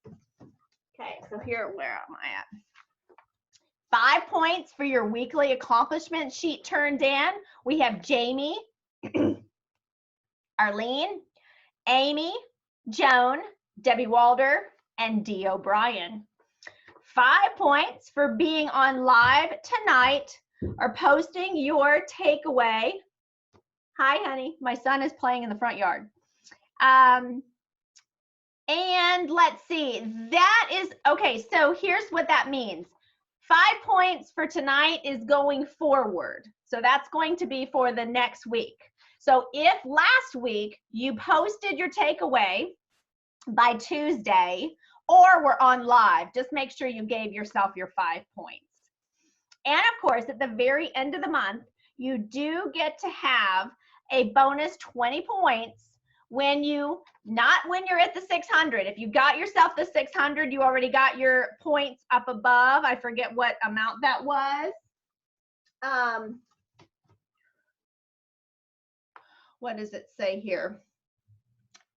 Okay, so here, where am I at? 5 points for your weekly accomplishment sheet turned in. We have Jamie, Arlene, Amy, Joan, Debbie Walder, and Dee O'Brien. 5 points for being on live tonight or posting your takeaway. Hi, honey. My son is playing in the front yard. And let's see, that is, okay, so here's what that means. 5 points for tonight is going forward. So that's going to be for the next week. So if last week you posted your takeaway by Tuesday or were on live, just make sure you gave yourself your 5 points. And of course, at the very end of the month, you do get to have a bonus 20 points when you, not when you're at the 600. If you got yourself the 600, you already got your points up above. I forget what amount that was. What does it say here?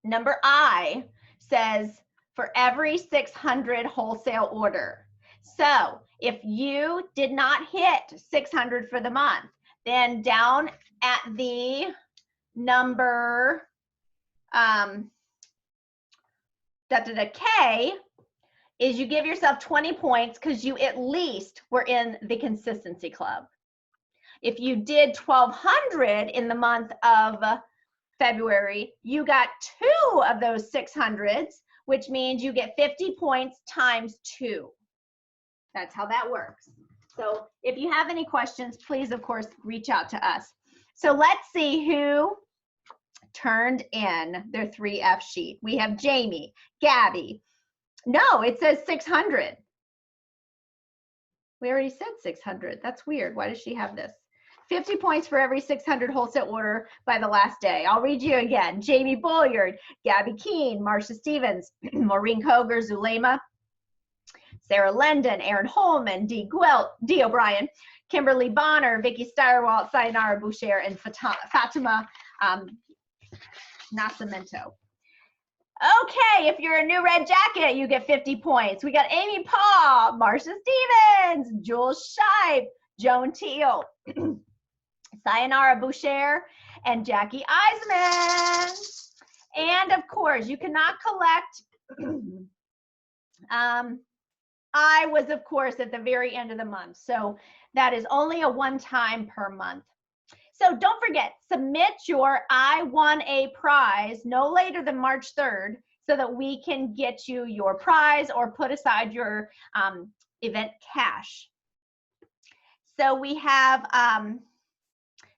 Number I says for every 600 wholesale order. So if you did not hit 600 for the month, then down at the number K is you give yourself 20 points because you at least were in the consistency club. If you did 1,200 in the month of February, you got 2 of those 600s, which means you get 50 points times 2. That's how that works. So if you have any questions, please, of course, reach out to us. So let's see who turned in their 3F sheet. We have Jamie, Gabby. No, it says 600. We already said 600. That's weird. Why does she have this? 50 points for every 600 wholesale order by the last day. I'll read you again. Jamie Bulliard, Gabby Keene, Marcia Stevens, Maureen Koger, Zulema, Sarah Lendon, Aaron Holman, Dee O'Brien, Kimberly Bonner, Vicky Steyerwalt, Sayonara Boucher, and Fatima Nascimento. Okay, if you're a new red jacket, you get 50 points. We got Amy Paul, Marcia Stevens, Jules Shipe, Joan Teal, Sayonara Boucher, and Jackie Eisman. And of course, you cannot collect. I was, of course, at the very end of the month. So that is only a one-time per month. So don't forget, submit your I won a prize no later than March 3rd so that we can get you your prize or put aside your event cash. So we have,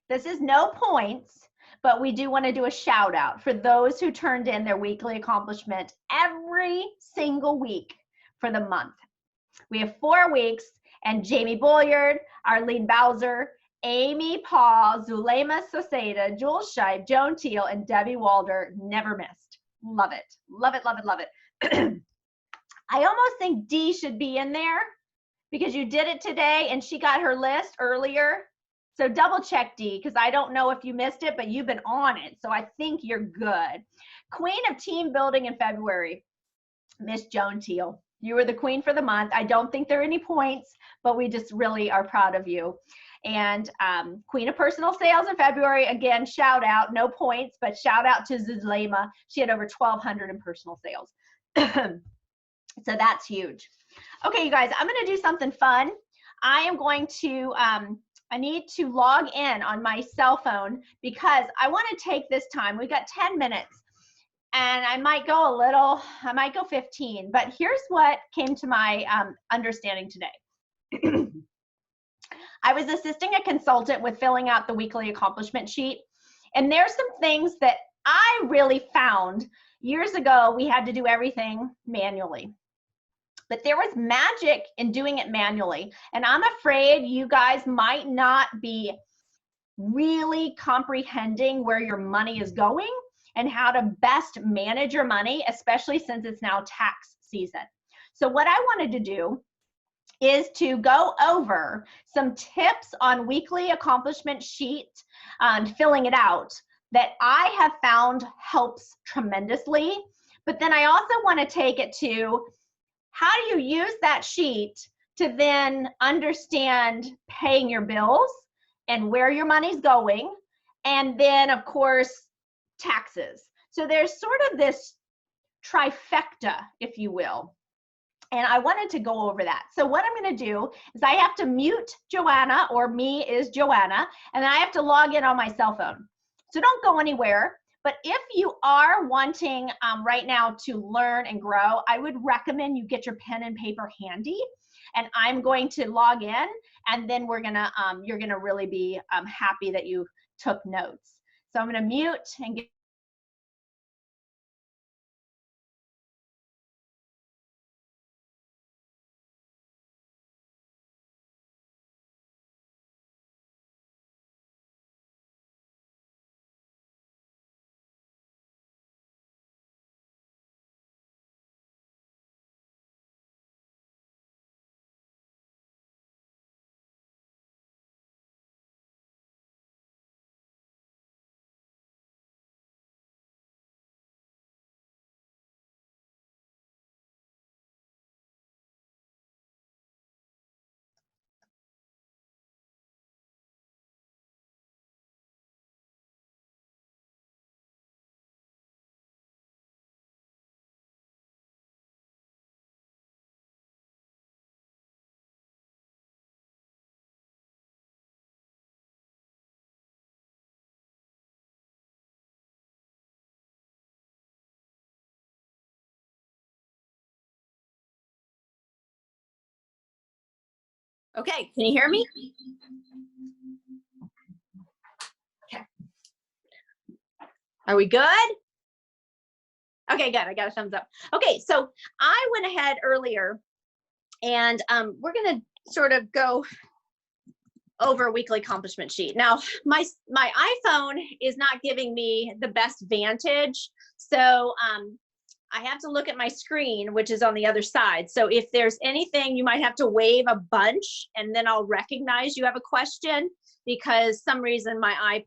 this is no points, but we do want to do a shout out for those who turned in their weekly accomplishment every single week for the month. We have 4 weeks, and Jamie Bolyard, Arlene Bowser, Amy Paul, Zulema Soseda, Jules Shipe, Joan Teal, and Debbie Walder never missed. Love it. Love it, love it, love it. I almost think Dee should be in there because you did it today and she got her list earlier. So double check Dee, because I don't know if you missed it, but you've been on it. So I think you're good. Queen of Team Building in February, Miss Joan Teal. You were the queen for the month. I don't think there are any points, but we just really are proud of you. And Queen of Personal Sales in February, again, shout out, no points, but shout out to Zulema. She had over 1,200 in personal sales. So that's huge. Okay, you guys, I'm going to do something fun. I am going to, I need to log in on my cell phone because I want to take this time. We've got 10 minutes. And I might go a little, I might go 15, but here's what came to my understanding today. I was assisting a consultant with filling out the weekly accomplishment sheet. And there's some things that I really found years ago, we had to do everything manually. But there was magic in doing it manually. And I'm afraid you guys might not be really comprehending where your money is going and how to best manage your money, especially since it's now tax season. So what I wanted to do is to go over some tips on weekly accomplishment sheet and filling it out that I have found helps tremendously. But then I also want to take it to how do you use that sheet to then understand paying your bills and where your money's going, and then of course taxes. So there's sort of this trifecta, if you will. And I wanted to go over that. So what I'm going to do is I have to mute Joanna, or me is Joanna, and then I have to log in on my cell phone. So don't go anywhere. But if you are wanting right now to learn and grow, I would recommend you get your pen and paper handy. And I'm going to log in, and then we're gonna you're gonna really be happy that you took notes. So I'm gonna mute and get. Okay, can you hear me? Okay. Are we good? Okay, good. I got a thumbs up. Okay, so I went ahead earlier and we're going to sort of go over a weekly accomplishment sheet. Now, my iPhone is not giving me the best vantage. So I have to look at my screen, which is on the other side. So if there's anything, you might have to wave a bunch and then I'll recognize you have a question, because some reason my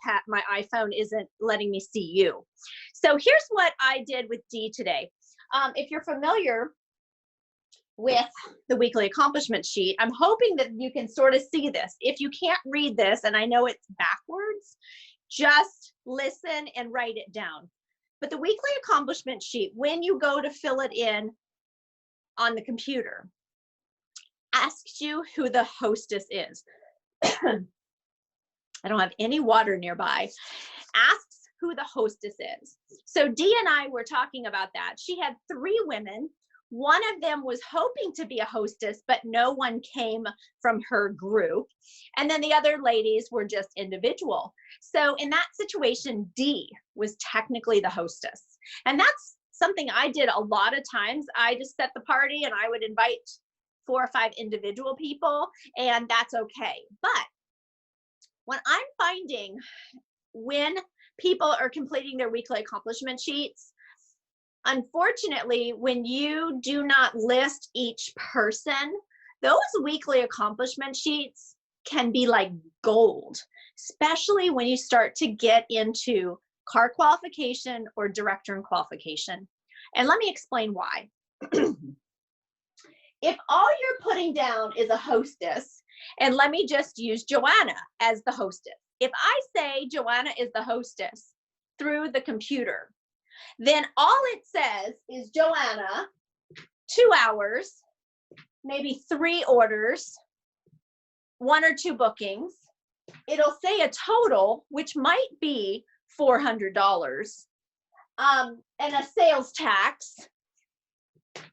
iPhone isn't letting me see you. So here's what I did with Dee today. If you're familiar with the weekly accomplishment sheet, I'm hoping that you can sort of see this. If you can't read this, and I know it's backwards, just listen and write it down. But the weekly accomplishment sheet, when you go to fill it in on the computer, asks you who the hostess is. I don't have any water nearby. Asks who the hostess is. So Dee and I were talking about that. She had 3 women. One of them was hoping to be a hostess, but no one came from her group. And then the other ladies were just individual. So in that situation, Dee was technically the hostess. And that's something I did a lot of times. I just set the party and I would invite 4 or 5 individual people, and that's okay. But when I'm finding when people are completing their weekly accomplishment sheets, unfortunately, when you do not list each person, those weekly accomplishment sheets can be like gold, especially when you start to get into car qualification or director in qualification. And let me explain why. If all you're putting down is a hostess, and let me just use Joanna as the hostess. If I say Joanna is the hostess through the computer, then all it says is Joanna, 2 hours, maybe 3 orders, 1 or 2 bookings. It'll say a total, which might be $400, and a sales tax.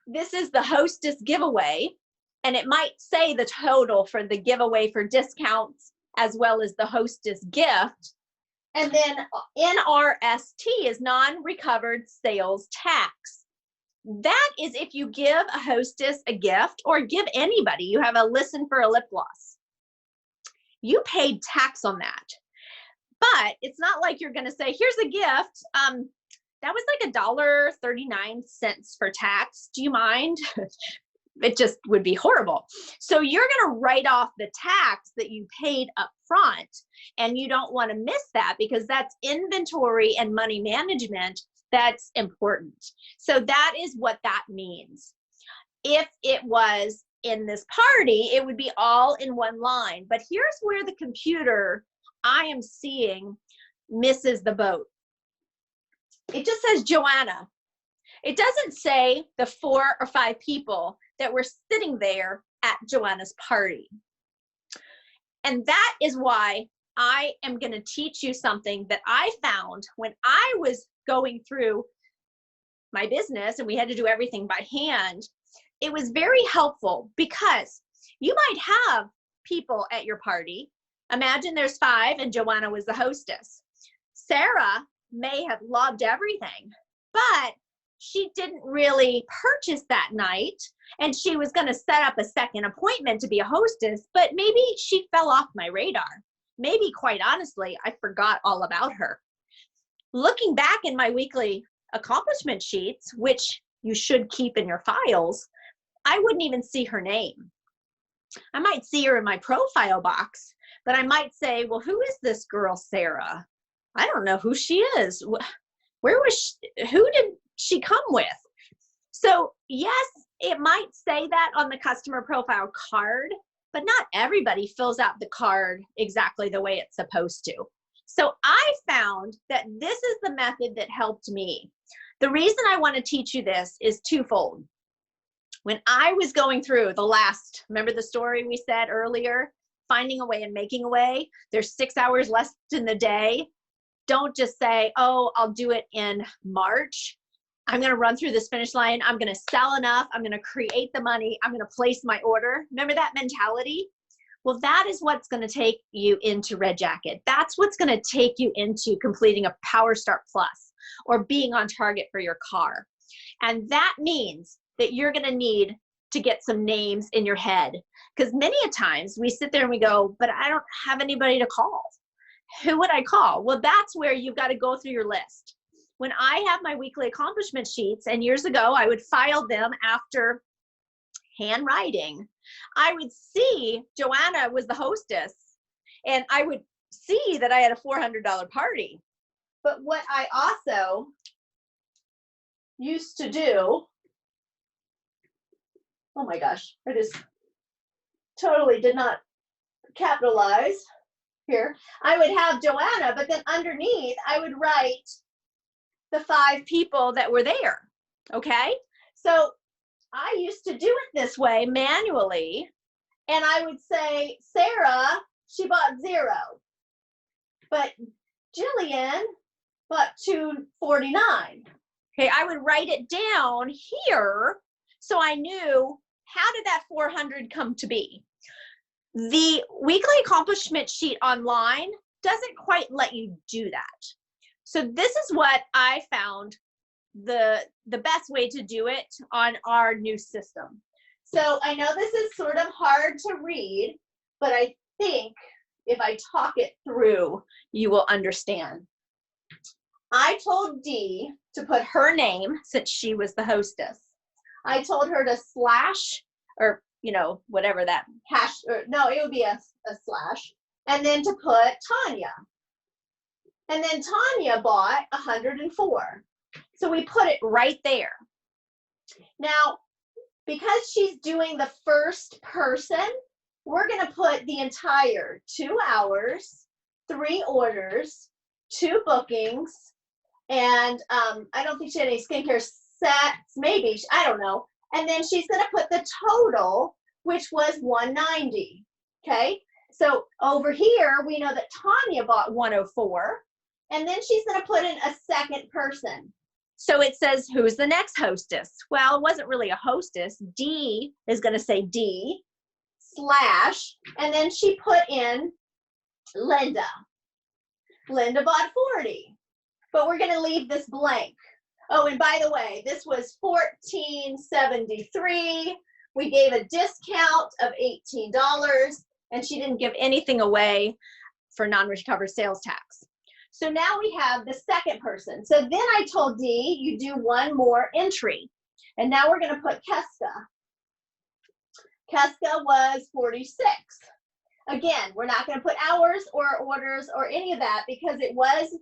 This is the hostess giveaway, and it might say the total for the giveaway for discounts as well as the hostess gift. And then NRST is non-recovered sales tax. That is if you give a hostess a gift or give anybody, you have a listen for a lip gloss. You paid tax on that. But it's not like you're going to say, here's a gift. That was like $1.39 for tax. Do you mind? It just would be horrible. So you're going to write off the tax that you paid up front, and you don't want to miss that because that's inventory and money management. That's important. So that is what that means. If it was in this party, it would be all in one line. But here's where the computer, I am seeing, misses the boat. It just says Joanna. It doesn't say the 4 or 5 people that were sitting there at Joanna's party. And that is why I am going to teach you something that I found when I was going through my business and we had to do everything by hand. It was very helpful because you might have people at your party. Imagine there's 5 and Joanna was the hostess. Sarah may have loved everything, but she didn't really purchase that night, and she was going to set up a second appointment to be a hostess, but maybe she fell off my radar. Maybe, quite honestly, I forgot all about her. Looking back in my weekly accomplishment sheets, which you should keep in your files, I wouldn't even see her name. I might see her in my profile box, but I might say, well, who is this girl, Sarah? I don't know who she is. Where was she? Who did she come with? So yes, it might say that on the customer profile card, but not everybody fills out the card exactly the way it's supposed to. So I found that this is the method that helped me. The reason I want to teach you this is twofold. When I was going through the last, remember the story we said earlier, finding a way and making a way, there's 6 hours left in the day. Don't just say, oh, I'll do it in March. I'm going to run through this finish line. I'm going to sell enough. I'm going to create the money. I'm going to place my order. Remember that mentality? Well, that is what's going to take you into Red Jacket. That's what's going to take you into completing a Power Start Plus or being on target for your car. And that means that you're going to need to get some names in your head, because many a times we sit there and we go, but I don't have anybody to call. Who would I call? Well, that's where you've got to go through your list. when I have my weekly accomplishment sheets, and years ago I would file them after handwriting, I would see Joanna was the hostess, and I would see that I had a $400 party. But what I also used to do, oh my gosh, I just totally did not capitalize here. I would have Joanna, but then underneath I would write the 5 people that were there. Okay, so I used to do it this way manually, and I would say Sarah, she bought 0, but Jillian bought $249. Okay, I would write it down here so I knew, how did that 400 come to be? The weekly accomplishment sheet online doesn't quite let you do that. So this is what I found the best way to do it on our new system. So I know this is sort of hard to read, but I think if I talk it through, you will understand. I told Dee to put her name, since she was the hostess. I told her to slash, or you know, whatever that hash, or no, it would be a slash, and then to put Tanya. And then Tanya bought 104. So we put it right there. Now, because she's doing the first person, we're going to put the entire 2 hours, 3 orders, 2 bookings, and I don't think she had any skincare sets, maybe, I don't know. And then she's going to put the total, which was 190. Okay, so over here, we know that Tanya bought 104, and then she's going to put in a second person. So it says, who's the next hostess? Well, it wasn't really a hostess. D is going to say D slash, and then she put in Linda. Linda bought 40, but we're going to leave this blank. Oh, and by the way, this was $14.73. We gave a discount of $18, and she didn't give anything away for non-recovered sales tax. So now we have the second person. So then I told Dee, you do 1 more entry. And now we're going to put Keska. Keska was 46. Again, we're not going to put hours or orders or any of that because it was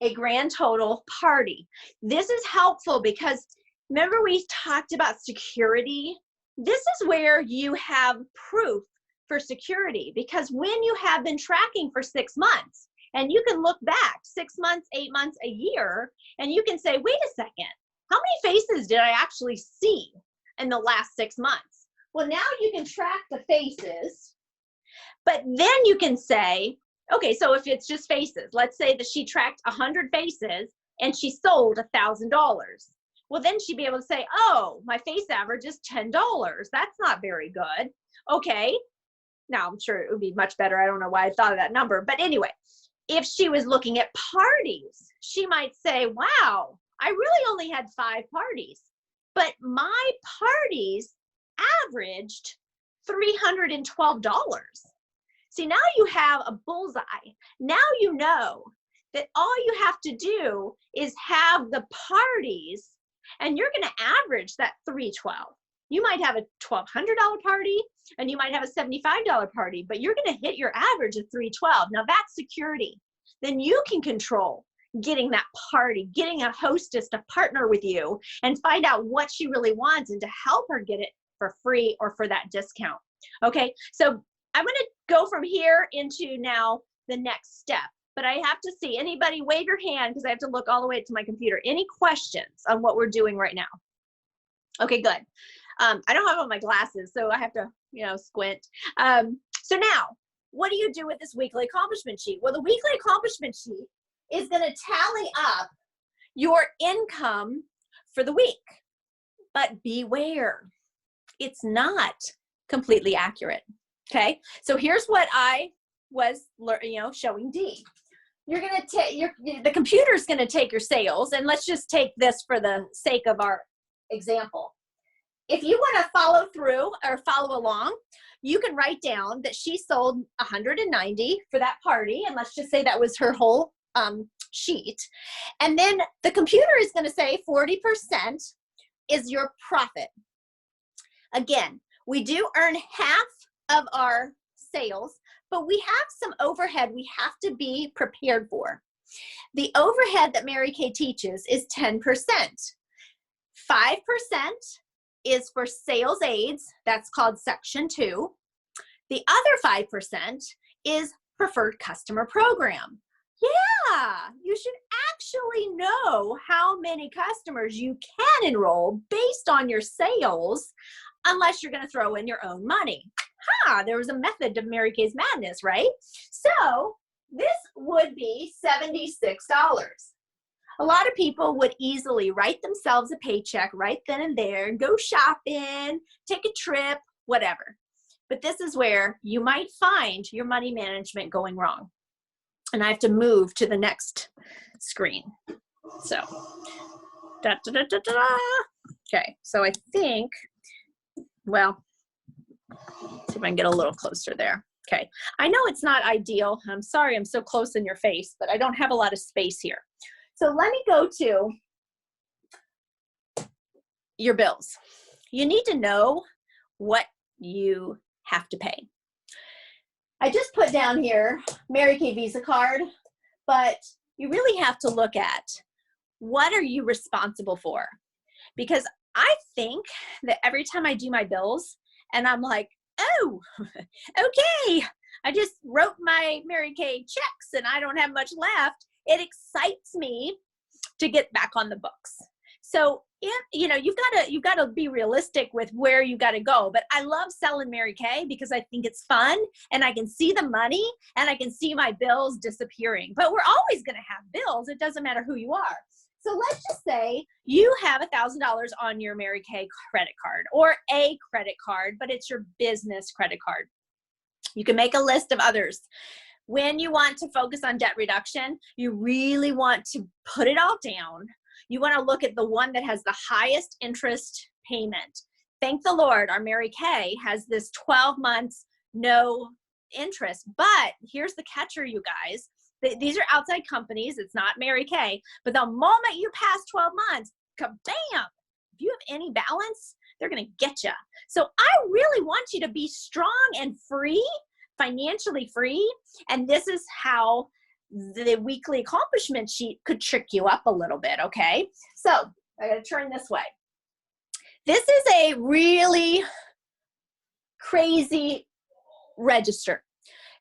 a grand total party. This is helpful because remember we talked about security? This is where you have proof for security, because when you have been tracking for 6 months, and you can look back 6 months, 8 months, a year, and you can say, wait a second, how many faces did I actually see in the last 6 months? Well, now you can track the faces, but then you can say, okay, so if it's just faces, let's say that she tracked 100 faces and she sold $1,000. Well, then she'd be able to say, oh, my face average is $10. That's not very good. Okay, now I'm sure it would be much better. I don't know why I thought of that number, but anyway. If she was looking at parties, she might say, wow, I really only had 5 parties, but my parties averaged $312. See, now you have a bullseye. Now you know that all you have to do is have the parties, and you're going to average that $312. You might have a $1,200 party, and you might have a $75 party, but you're going to hit your average of $312. Now that's security. Then you can control getting that party, getting a hostess to partner with you and find out what she really wants and to help her get it for free or for that discount. Okay, so I'm going to go from here into now the next step, but I have to see anybody wave your hand because I have to look all the way to my computer. Any questions on what we're doing right now? Okay, good. I don't have on my glasses, so I have to, squint. So now, what do you do with this weekly accomplishment sheet? Well, the weekly accomplishment sheet is going to tally up your income for the week. But beware, it's not completely accurate. Okay, so here's what I was, showing Dee. You're going to take the computer's going to take your sales, and let's just take this for the sake of our example. If you want to follow through or follow along, you can write down that she sold 190 for that party, and let's just say that was her whole sheet. And then the computer is going to say 40% is your profit. Again, we do earn half of our sales, but we have some overhead we have to be prepared for. The overhead that Mary Kay teaches is 10%. 5% is for sales aids. That's called Section 2. The other 5% is preferred customer program. Yeah, you should actually know how many customers you can enroll based on your sales, unless you're going to throw in your own money. There was a method to Mary Kay's madness, right? So this would be $76. A lot of people would easily write themselves a paycheck right then and there, go shopping, take a trip, whatever. But this is where you might find your money management going wrong. And I have to move to the next screen. So, okay, so I think, well, see if I can get a little closer there. Okay, I know it's not ideal. I'm sorry I'm so close in your face, but I don't have a lot of space here. So let me go to your bills. You need to know what you have to pay. I just put down here Mary Kay Visa card, but you really have to look at what are you responsible for? Because I think that every time I do my bills and I'm like, oh, okay, I just wrote my Mary Kay checks and I don't have much left, it excites me to get back on the books. So if, you know, you've got to be realistic with where you got to go. But I love selling Mary Kay because I think it's fun and I can see the money and I can see my bills disappearing. But we're always going to have bills. It doesn't matter who you are. So let's just say you have $1,000 on your Mary Kay credit card or a credit card, but it's your business credit card. You can make a list of others. When you want to focus on debt reduction, you really want to put it all down. You want to look at the one that has the highest interest payment. Thank the Lord, our Mary Kay has this 12 months, no interest. But here's the catcher, you guys. These are outside companies. It's not Mary Kay. But the moment you pass 12 months, kabam! If you have any balance, they're going to get you. So I really want you to be strong and free, financially free. And this is how the weekly accomplishment sheet could trick you up a little bit, okay? So I gotta turn this way. This is a really crazy register.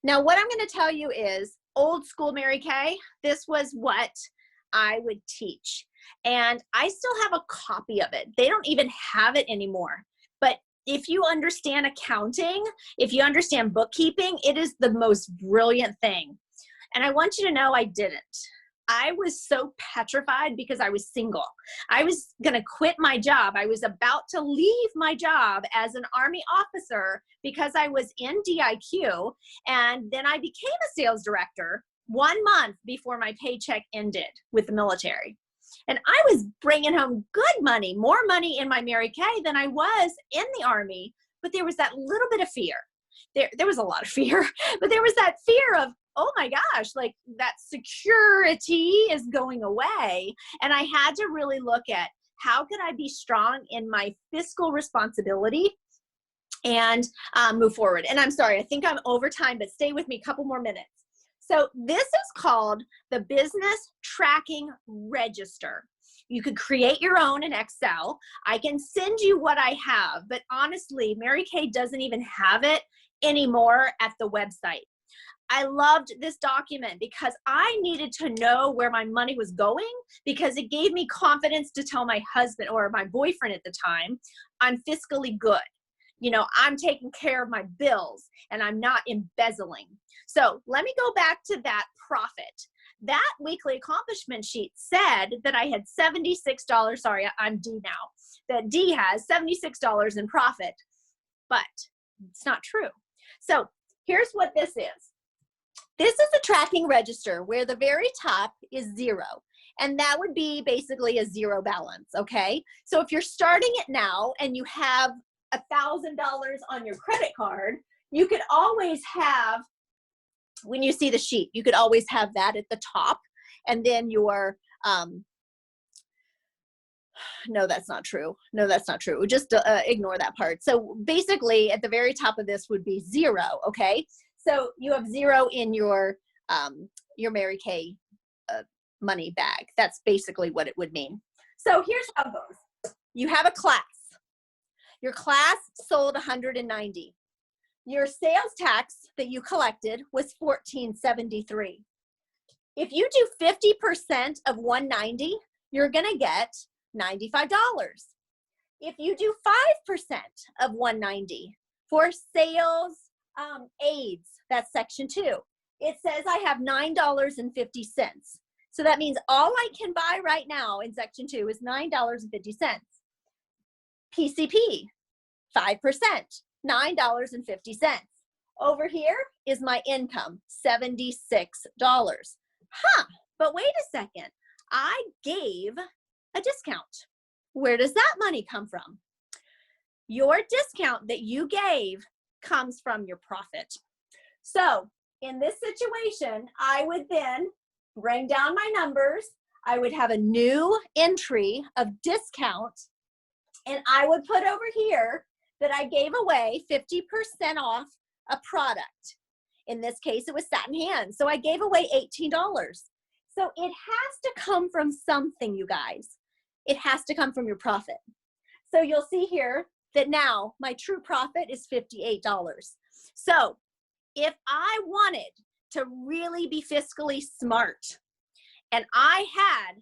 Now what I'm gonna tell you is old school Mary Kay, this was what I would teach. And I still have a copy of it. They don't even have it anymore. But if you understand accounting, if you understand bookkeeping, it is the most brilliant thing. And I want you to know I didn't. I was so petrified because I was single. I was gonna quit my job. I was about to leave my job as an Army officer because I was in DIQ. And then I became a sales director 1 month before my paycheck ended with the military. And I was bringing home good money, more money in my Mary Kay than I was in the Army. But there was that little bit of fear. There was a lot of fear, but there was that fear of, oh my gosh, like that security is going away. And I had to really look at how could I be strong in my fiscal responsibility and move forward. And I'm sorry, I think I'm over time, but stay with me a couple more minutes. So this is called the Business Tracking Register. You could create your own in Excel. I can send you what I have, but honestly, Mary Kay doesn't even have it anymore at the website. I loved this document because I needed to know where my money was going because it gave me confidence to tell my husband or my boyfriend at the time, I'm fiscally good. You know, I'm taking care of my bills and I'm not embezzling. So let me go back to that profit. That weekly accomplishment sheet said that I had $76, sorry, I'm D now, that D has $76 in profit, but it's not true. So here's what this is. This is a tracking register where the very top is 0. And that would be basically a 0 balance, okay? So if you're starting it now and you have $1,000 on your credit card, you could always have, when you see the sheet, you could always have that at the top. and then your, no, that's not true. No, that's not true. Just ignore that part. So basically at the very top of this would be 0, okay? So you have 0 in your Mary Kay money bag. That's basically what it would mean. So here's how it goes. You have a class. Your class sold 190. Your sales tax that you collected was $14.73. If you do 50% of 190, you're gonna get $95. If you do 5% of 190 for sales aids, that's section 2, it says I have $9.50. So that means all I can buy right now in section 2 is $9.50. PCP, 5%, $9.50. Over here is my income, $76. But wait a second, I gave a discount. Where does that money come from? Your discount that you gave comes from your profit. So in this situation, I would then bring down my numbers. I would have a new entry of discount, and I would put over here that I gave away 50% off a product. In this case, it was satin hands. So I gave away $18. So it has to come from something, you guys. It has to come from your profit. So you'll see here that now my true profit is $58. So if I wanted to really be fiscally smart and I had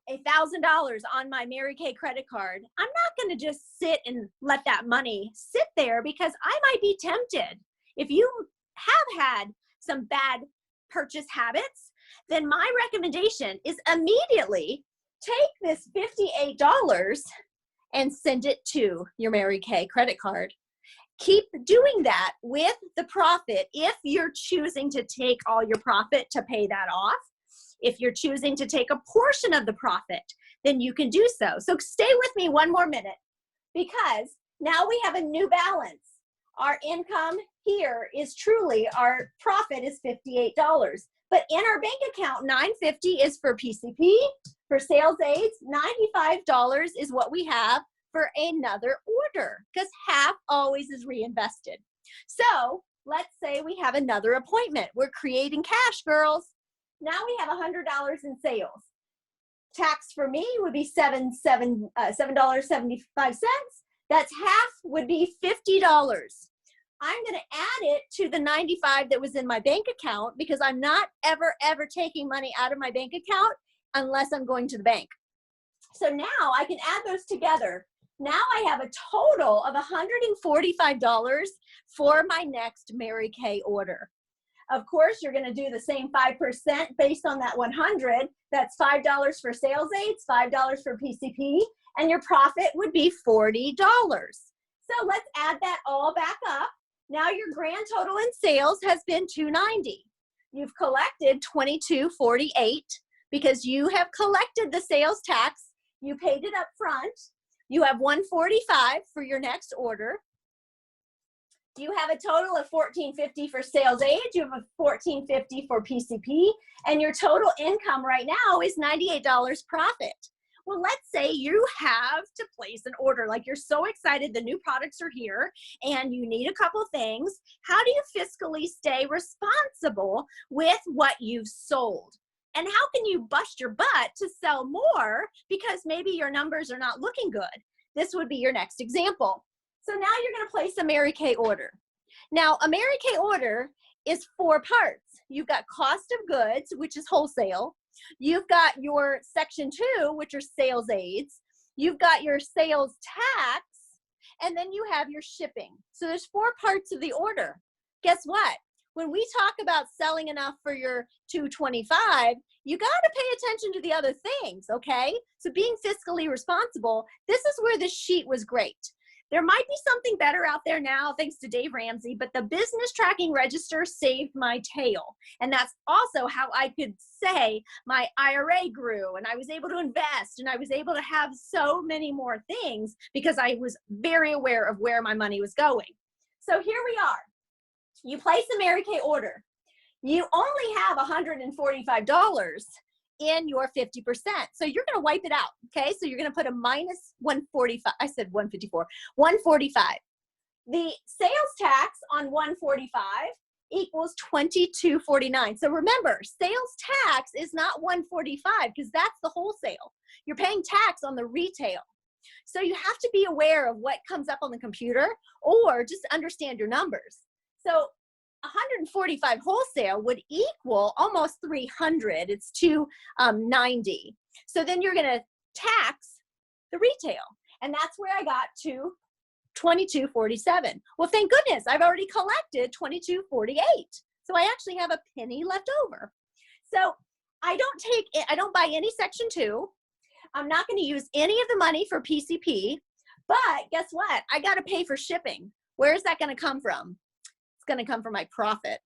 $1,000 on my Mary Kay credit card, I'm not going to just sit and let that money sit there, because I might be tempted. If you have had some bad purchase habits, then my recommendation is immediately take this $58 and send it to your Mary Kay credit card. Keep doing that with the profit if you're choosing to take all your profit to pay that off. If you're choosing to take a portion of the profit, then you can do so. So stay with me one more minute, because now we have a new balance. Our income here is truly, our profit is $58. But in our bank account, $950 is for PCP, for sales aids. $95 is what we have for another order, because half always is reinvested. So let's say we have another appointment. We're creating cash, girls. Now we have $100 in sales. Tax for me would be $7.75. That's half would be $50. I'm going to add it to the 95 that was in my bank account, because I'm not ever taking money out of my bank account unless I'm going to the bank. So now I can add those together. Now I have a total of $145 for my next Mary Kay order. Of course, you're going to do the same 5% based on that 100. That's $5 for sales aids, $5 for PCP, and your profit would be $40. So let's add that all back up. Now your grand total in sales has been $290. You've collected $22.48 because you have collected the sales tax. You paid it up front. You have $145 for your next order. You have a total of $14.50 for sales aids. You have a $14.50 for PCP, and your total income right now is $98 profit. Well, let's say you have to place an order, like you're so excited the new products are here and you need a couple things. How do you fiscally stay responsible with what you've sold? And how can you bust your butt to sell more because maybe your numbers are not looking good? This would be your next example. So now you're going to place a Mary Kay order. Now, a Mary Kay order is 4 parts. You've got cost of goods, which is wholesale. You've got your section 2, which are sales aids. You've got your sales tax, and then you have your shipping. So there's 4 parts of the order. Guess what? When we talk about selling enough for your $225, you got to pay attention to the other things, okay? So being fiscally responsible, this is where this sheet was great. There might be something better out there now, thanks to Dave Ramsey, but the business tracking register saved my tail. And that's also how I could say my IRA grew, and I was able to invest, and I was able to have so many more things because I was very aware of where my money was going. So here we are. You place a Mary Kay order. you only have $145 in your 50%. So you're going to wipe it out. Okay. So you're going to put a minus 145. I said 154, 145. The sales tax on 145 equals $22.49. So remember, sales tax is not 145 because that's the wholesale. You're paying tax on the retail. So you have to be aware of what comes up on the computer or just understand your numbers. So 145 wholesale would equal almost 300. It's 290. So then you're going to tax the retail. And that's where I got to $22.47. Well, thank goodness I've already collected $22.48. So I actually have a penny left over. So I don't buy any Section 2. I'm not going to use any of the money for PCP, but guess what? I got to pay for shipping. Where is that going to come from? It's going to come from my profit.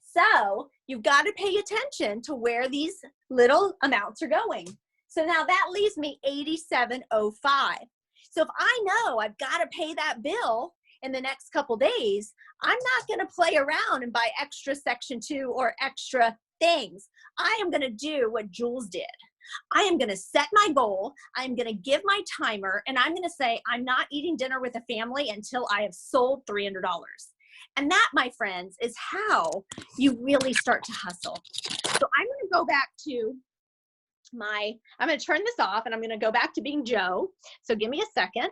So you've got to pay attention to where these little amounts are going. So now that leaves me $87.05. So if I know I've got to pay that bill in the next couple days, I'm not going to play around and buy extra Section 2 or extra things. I am going to do what Jules did. I am going to set my goal. I'm going to give my timer, and I'm going to say I'm not eating dinner with a family until I have sold $300. And that, my friends, is how you really start to hustle. So I'm going to go back to I'm going to turn this off, and I'm going to go back to being Joe. So give me a second.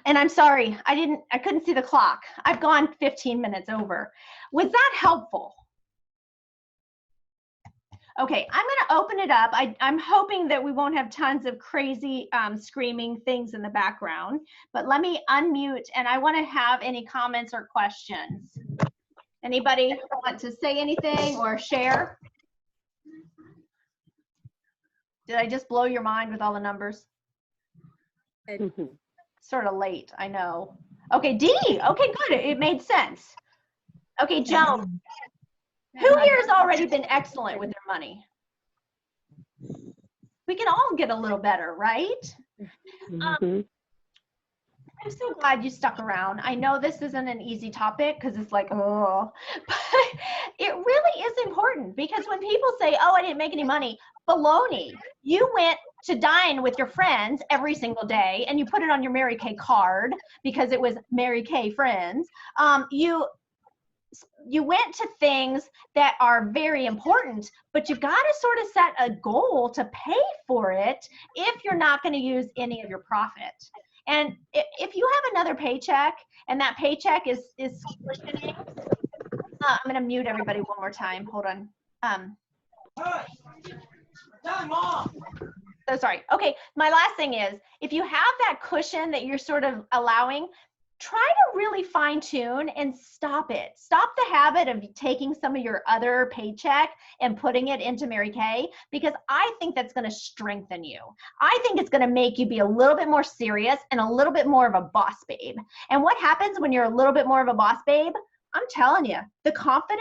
And I'm sorry, I couldn't see the clock. I've gone 15 minutes over. Was that helpful? Okay, I'm going to open it up. I'm hoping that we won't have tons of crazy screaming things in the background, but let me unmute, and I want to have any comments or questions. Anybody want to say anything or share? Did I just blow your mind with all the numbers? Sort of late, I know. Okay, D. Okay, good. It made sense. Okay, Joan. Who here has already been excellent with their money? We can all get a little better, right? I'm so glad you stuck around. I know this isn't an easy topic because it's like, oh, but it really is important because when people say, oh, I didn't make any money, baloney. You went to dine with your friends every single day and you put it on your Mary Kay card because it was Mary Kay friends. You went to things that are very important, but you've got to sort of set a goal to pay for it if you're not going to use any of your profit. And if you have another paycheck and that paycheck is cushioning, I'm going to mute everybody one more time. Hold on. So sorry. Okay, my last thing is, if you have that cushion that you're sort of allowing, try to really fine tune and stop it. Stop the habit of taking some of your other paycheck and putting it into Mary Kay, because I think that's going to strengthen you. I think it's going to make you be a little bit more serious and a little bit more of a boss babe. And what happens when you're a little bit more of a boss babe? I'm telling you, the confidence,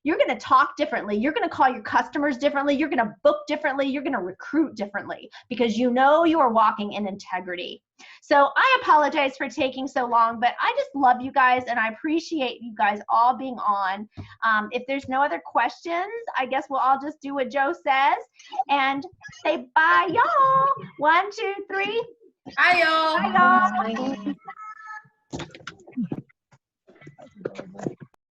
you're going to talk differently. You're going to call your customers differently. You're going to book differently. You're going to recruit differently because you know you are walking in integrity. So I apologize for taking so long, but I just love you guys and I appreciate you guys all being on. If there's no other questions, I guess we'll all just do what Joe says and say bye, y'all. 1, 2, 3. Bye, y'all. Bye, y'all.